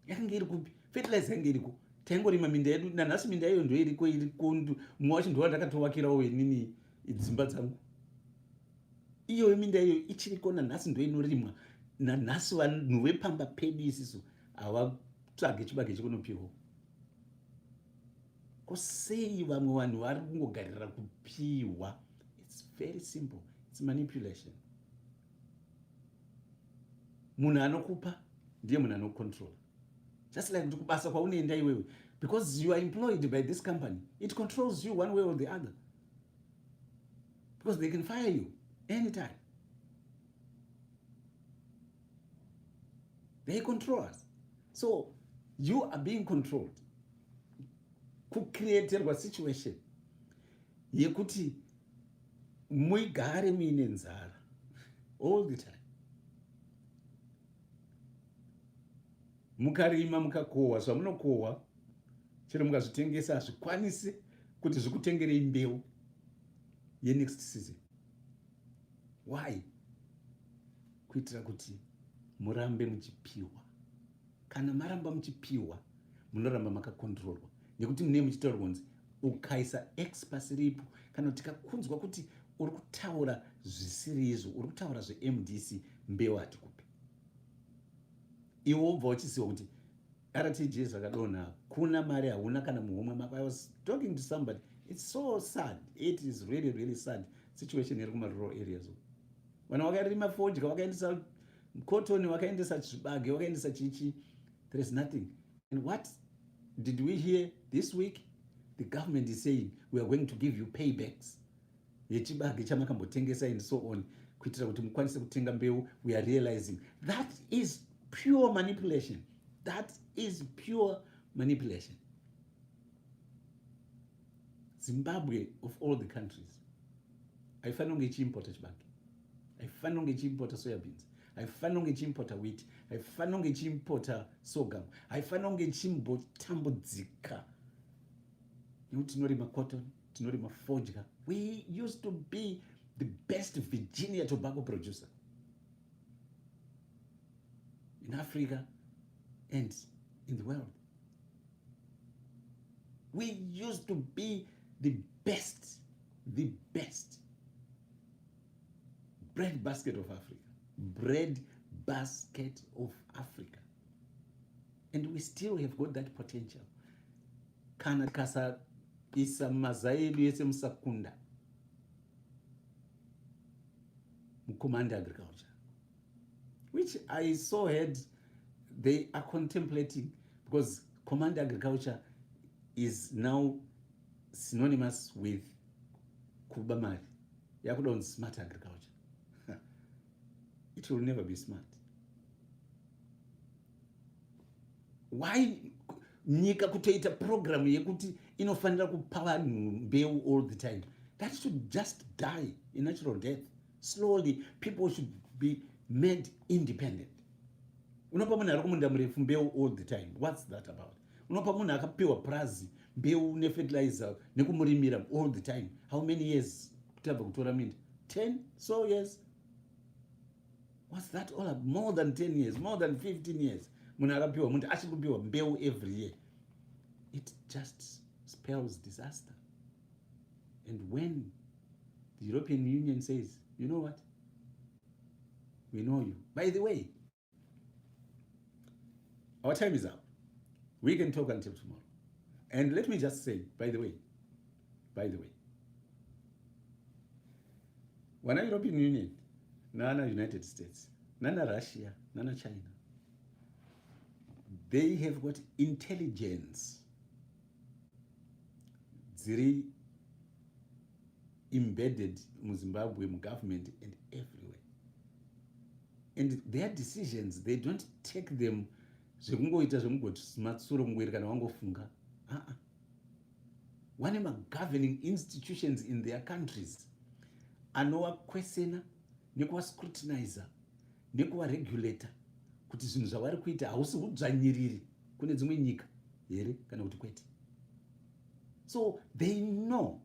Yakanga iri kupi? Fertilizer yanga iriko. Taingorima minda yedu, nanhasi minda iyo ndo iriko kundu. Mumwe wacho ndo wandakatowakirawo inini dzimba dzangu. Iyo minda iyo ichiriko nanhasi ndo inorimwa. Nanhasi vanhu vepamba pedu isisu havatsvage chibage chekunopiwa. Kosei vamwe vanhu vari kungogarira kupiwa? It's very simple. It's manipulation. Munhu anokupa ndiye munhu anocontrol. Just like kuti kubasa kwaunoenda iwewe, because you are employed by this company, it controls you one way or the other, because they can fire you anytime. They control us. So you are being controlled. Kucreaterwa situation yekuti muigare muine nzara all the time. Mukarima mukakohwa zvamunokohwa, chero mukazvitengesa hazvikwanisi kuti zvikutengerei mbeu yenext season. Why? Kuitira kuti murambe muchipiwa. Kana maramba muchipiwa, munoramba makakontrolwa, nekuti mune muchitaurwa kunzi ukaisa x pasiripo, kana kuti tikakunzwa kuti uri kutaura zvisiri izvo, uri kutaura zveMDC, mbeu hatikupi. Iwe wobva uchiziva kuti RTG zvakadonha, kuna mari hauna kana muhomwe mako. I was talking to somebody, it's so sad, it is really really sad situation iri kumarural areas. Vana vakarima fodya, vakaendesa cotton, vakaendesa zvibage, vakaendesa chichi, there is nothing. And what did we hear this week? The government is saying we are going to give you paybacks yechibage chamakambotengesa and so on, kuitira kuti mukwanise kutenga mbeu. We are realizing that is pure manipulation. That is pure manipulation. Zimbabwe, of all the countries, haifaniri kunge ichiimporta chibage, haifaniri kunge ichiimporta soya beans, haifaniri kunge ichiimporta wheat, haifaniri kunge ichiimporta sorghum, haifaniri kunge ichimbotambudzika nekuti tinorima cotton, tinorima fodya. We used to be the best Virginia tobacco producer in Africa and in the world. We used to be the best bread basket of Africa, bread basket of Africa. And we still have got that potential. Kana kasa isa mazaidu yese musakunda Command Agriculture, which I saw had they are contemplating, because Command Agriculture is now synonymous with Kubamari. Yakuda on smart agriculture. It will never be smart. Why nyika kutoita program yekuti inofanira kupa vanhu mbeu all the time? That should just die a natural death. Slowly, people should be made independent. Unopa munhu ari kumunda murefu mbeu all the time. What's that about? Unopa munhu akapiwa prazi mbeu nefertilizer nekumurimira all the time. How many years kutabva kutora minda? 10 so years. What's that all about? More than 10 years, more than 15 years. Munhu akapiwa, munhu achiri kupiwa mbeu every year. It just spells disaster. And when the European Union says, you know what? We know you. By the way, our time is up. We can talk until tomorrow. And let me just say, by the way, when the European Union, nana United States, nana Russia, nana China, they have got intelligence ziri embedded in Zimbabwe, government, and everywhere. And their decisions, they don't take them one of governing institutions in their countries anowa kwesena nekuwa scrutinizer nekuwa regulator kuti zvinhu zvavari kuita hausi hudzvanyiriri kune dzimwe nyika here kana kuti kwete. So they know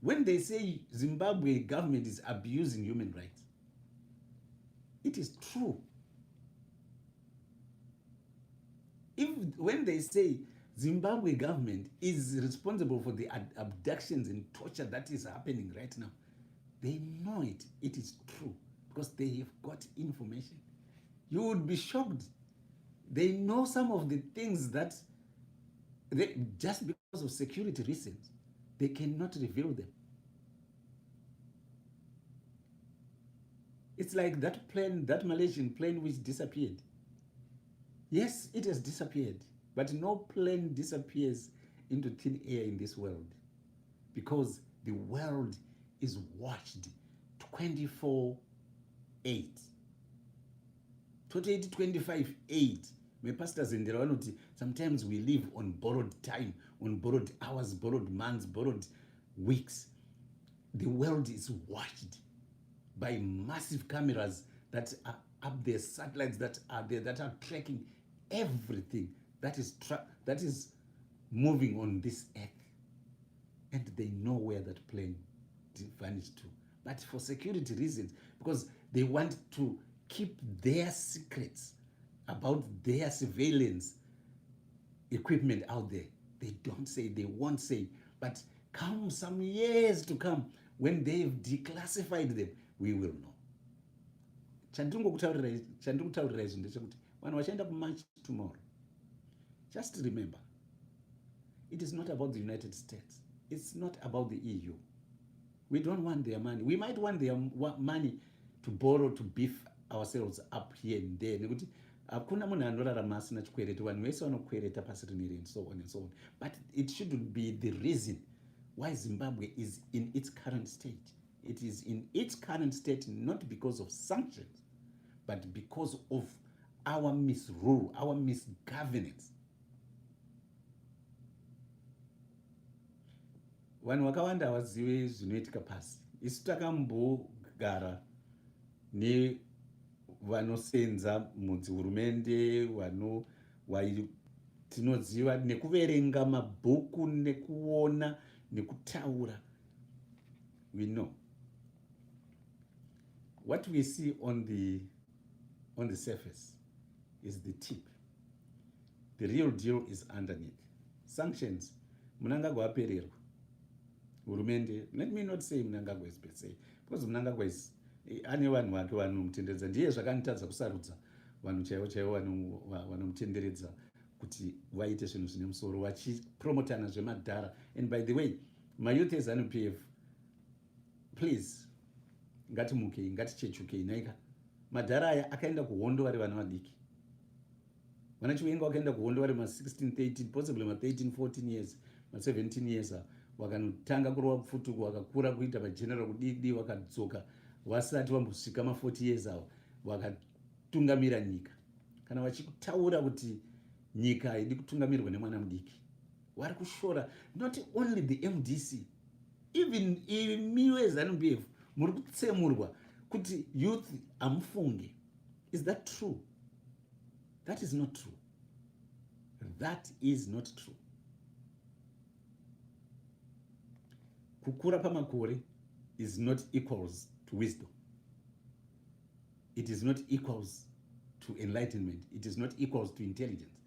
when they say Zimbabwe government is abusing human rights, it is true. When they say Zimbabwe government is responsible for the abductions and torture that is happening right now, they know it. It is true because they have got information. You would be shocked. They know some of the things that just because of security reasons, they cannot reveal them. It's like that plane, that Malaysian plane which disappeared. Yes, it has disappeared, but no plane disappears into thin air in this world because the world is watched 24/8. 25/8. My pastors in the sometimes we live on borrowed time, on borrowed hours, borrowed months, borrowed weeks. The world is watched by massive cameras that are up there, satellites that are there, that are tracking everything that is moving on this earth. And they know where that plane vanished to. But for security reasons, because they want to keep their secrets about their surveillance equipment out there. They don't say, they won't say, but come some years to come, when they've declassified them, we will know. Chandiri kutaurira izvi ndechekuti vanhu vachaenda kumarch tomorrow, just remember, it is not about the United States. It's not about the EU. We don't want their money. We might want their money to borrow to beef ourselves up here and there. Nekuti hakuna munhu anorarama asina chikwereti, vanhu vese vanokwereta pasi rineri and so on and so on. But it shouldn't be the reason why Zimbabwe is in its current state. It is in its current state not because of sanctions, but because of our misrule, our misgovernance. Vanhu vakawanda havazivi zvinoitika pasi. Isu takambogara nevanosenza mudzihurumende, tinoziva nekuverenga mabhuku, nekuona, nekutaura. We know. What we see on the surface is the tip. The real deal is underneath. Sanctions, Mnangagwa apererwa. Hurumende, let me not say Mnangagwa is per se, because Mnangagwa is ane vanhu vake vanomutenderedza. Ndiye zvakanitadza kusarudza vanhu chaivo chaivo vanomutenderedza kuti vaite zvinhu zvine musoro, vachipromotana zvemadhara. And by the way, my youth is ZANU-PF, please, ngatimukei, ngatichechukei naika. Madhara aya akaenda kuhondo vari vana vadiki. Vanachiwenga vakaenda kuhondo vari 16, 13, possibly 13, 14 years, 17 years. Vakanotanga kurova pfutuku, vakakura kuita mageneral kudidi, vakadzoka vasati vambosvika 40 years avo, vakatungamira nyika. Kana vachitaura kuti nyika haidi kutungamirwa nemwana mudiki, vari kushora not only the MDC, even miwe ZANU-PF muri kutsemurwa kuti youth amufunge. Is that true? That is not true. That is not true. Kukura pamakore is not equals to wisdom. It is not equals to enlightenment. It is not equals to intelligence.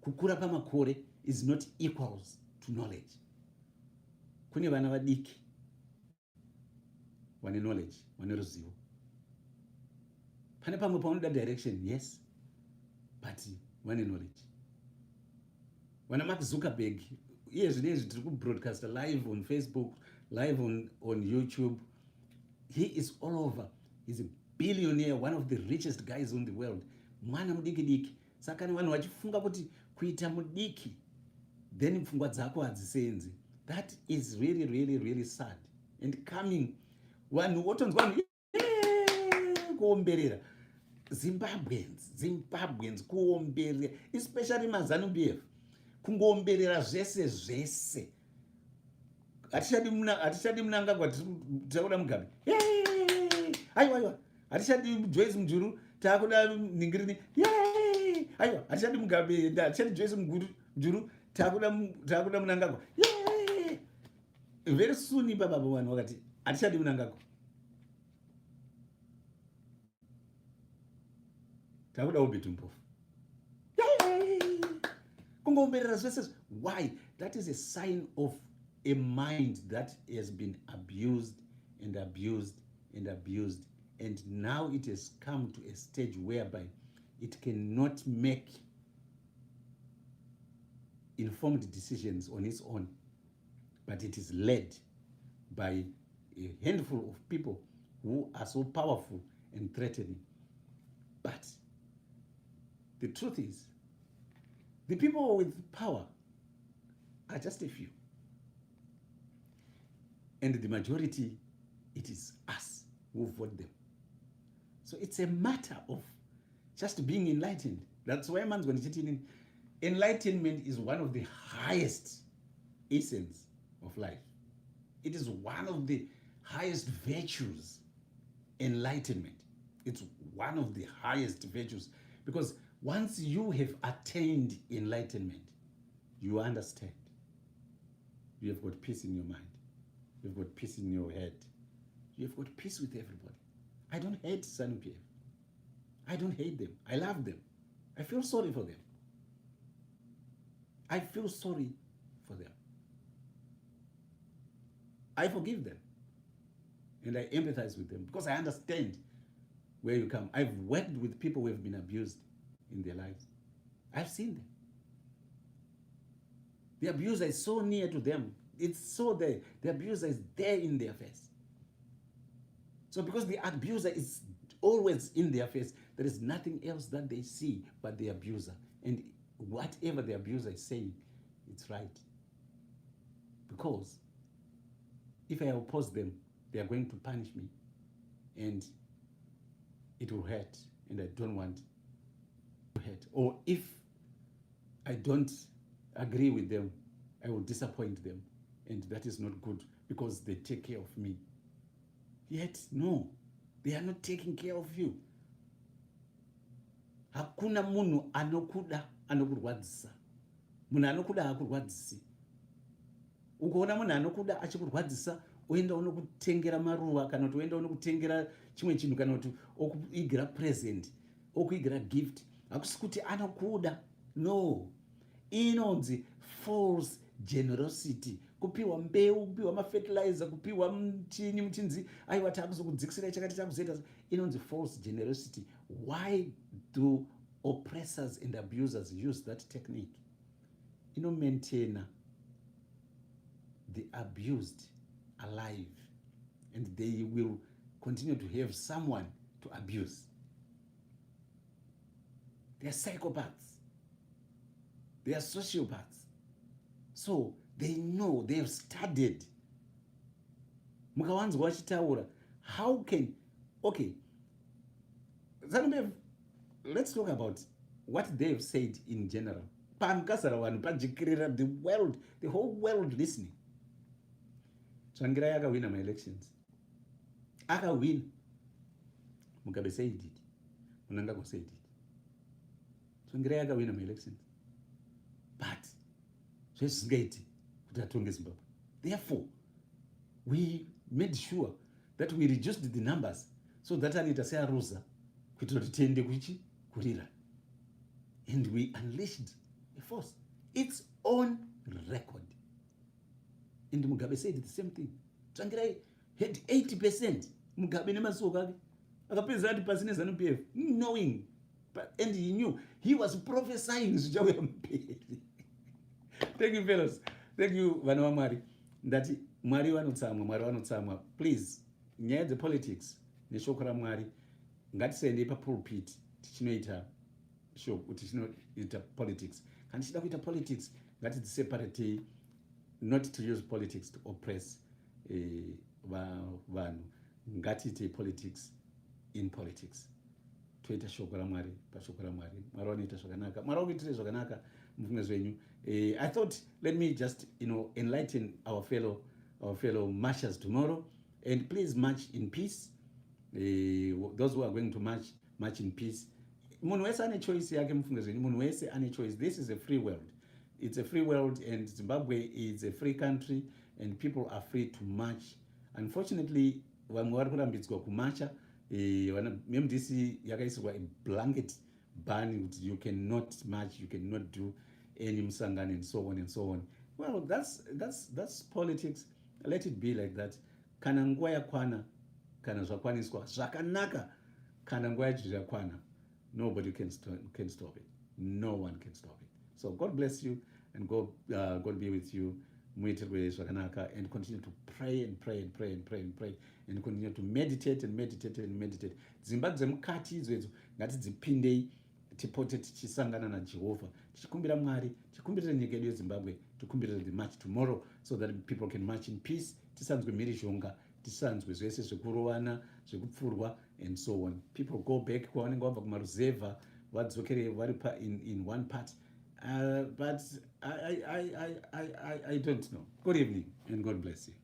Kukura pamakore is not equals to knowledge. Kune vana vadiki vane knowledge, vane ruzivo. Pane pamwe paunoda direction, yes, but vane knowledge. Vana Mark Zuckerberg, iye zvinezvi tiri kubroadcasta live on Facebook, live on YouTube. He is all over. He's a billionaire, one of the richest guys in the world. Mwana mudiki diki. Saka vanhu vachifunga kuti kuita mudiki, then pfungwa dzako hadzisenzi. That is really, really, really sad. And coming, vanhu votonzwa vanhu kuomberera. Zimbabweans kuomberera, especially maZANU-PF. Kungoomberera zvese. Hatishadi Mnangagwa, tirakuda Mugabe. Aiwa. Hatishadi Joyce Mujuru, taakuda Ningirini. Aiwa, hatishadi Mugabe, hatishadi Joyce Mujuru, taakuda Mnangagwa. Very soon baba vanhu vakati hatishadi Mnangagwa, taakuda Obitumpofu. Kungoomberera zvese. Why? That is a sign of a mind that has been abused, and now it has come to a stage whereby it cannot make informed decisions on its own, but it is led by a handful of people who are so powerful and threatening. But the truth is, the people with power are just a few. And the majority, it is us who vote them. So it's a matter of just being enlightened. That's why man's going to enlightenment is one of the highest essence of life. It is one of the highest virtues. Enlightenment. It's one of the highest virtues, because once you have attained enlightenment, you understand. You have got peace in your mind. You've got peace in your head. You've got peace with everybody. I don't hate ZANU-PF. I don't hate them. I love them. I feel sorry for them. I feel sorry for them. I forgive them. And I empathize with them because I understand where you come. I've worked with people who have been abused in their lives. I've seen them. The abuser is so near to them. It's so there. The abuser is there in their face. So because the abuser is always in their face, there is nothing else that they see but the abuser. And whatever the abuser is saying, it's right. Because if I oppose them, they are going to punish me. And it will hurt. And I don't want to hurt. Or if I don't agree with them, I will disappoint them. And that is not good because they take care of me. Yet, no, they are not taking care of you. Hakuna munhu anokuda anokurwadzisa. Munhu anokuda hakurwadzisi. Ukaona munhu anokuda achikurwadzisa, oenda unokutengera maruva kana kuti oenda unokutengera chimwe chinhu kana kuti okuigira present, okuigira gift. Hakusi kuti anokuda. No. Inonzi false generosity. Kupiwa mbeu, kupiwa mafertilizer, kupiwa mchinzi, aiwa takuzokudzikisira chakati takuzoita. Inonzi false generosity. Why do oppressors and abusers use that technique? Maintain the abused alive, and they will continue to have someone to abuse. They are psychopaths. They are sociopaths. So they know, they have studied. Mukawanzwa wachitaura, how can, okay, let's talk about what they've said in general. The world, the whole world listening. Tsvangirai akawina my-elections. Akawina. Mugabe said it. Mnangagwa said it. Tsvangirai akawina my-elections. But zvezvisingaiti kuti atonge Zimbabwe. Therefore, we made sure that we reduced the numbers so that anoita searuza kuitira kuti tiende kurira. And we unleashed a force. It's on record. And Mugabe said the same thing. Tsvangirai had 80%. Mugabe nemasoko ake akapedza ati pasine ZANU-PF, knowing, and he knew he was prophesying zvichauya mberi. Thank you, fellows. Thank you, vana vaMwari. Ndati Mwari vanotsamwa. Please, nyaya dzepolitics neshoko raMwari ngatisaendei papulpit tichinoita politics. Kana tichida kuita politics, ngatidziseparatei, not to use politics to oppress vanhu. Ngatiite politics in politics. Toita shoko raMwari pashoko raMwari. Mwari vanoita zvakanaka. Mwari vakuitire zvakanaka mupfungwe zvenyu. I thought, let me just, enlighten our fellow marchers tomorrow, and please march in peace. Those who are going to march in peace. Munhu wese ane choice yake mupfungwe zvenyu. Munhu wese ane choice. This is a free world. It's a free world, and Zimbabwe is a free country, and people are free to march. Unfortunately, vamwe vari kurambidzwa kumarcha. MDC yakaisirwa a blanket ban kuti you cannot march, you cannot do any musangano, and so on and so on. Well, that's politics. Let it be like that. Kana nguva yakwana, kana zvakwaniswa zvakanaka, kana nguva yacho yakwana, nobody can stop it. No one can stop it. So God bless you, and God be with you. Muitirwe zvakanaka, and continue to pray and pray and pray and pray and pray, and continue to meditate and meditate and meditate. Dzimba dzemukati idzodzo ngatidzipindei, tipote tichisangana naJehovha, tichikumbira Mwari, tikumbirire nyika yedu yeZimbabwe, tikumbirire the march tomorrow, so that people can march in peace. Tisanzwe mhirizhonga, tisanzwe zvese zvekurovana, zvekupfurwa, and so on. People go back kwavanenge vabva kumaruzevha, vadzokere vari in one part. But I don't know. Good evening, and God bless you.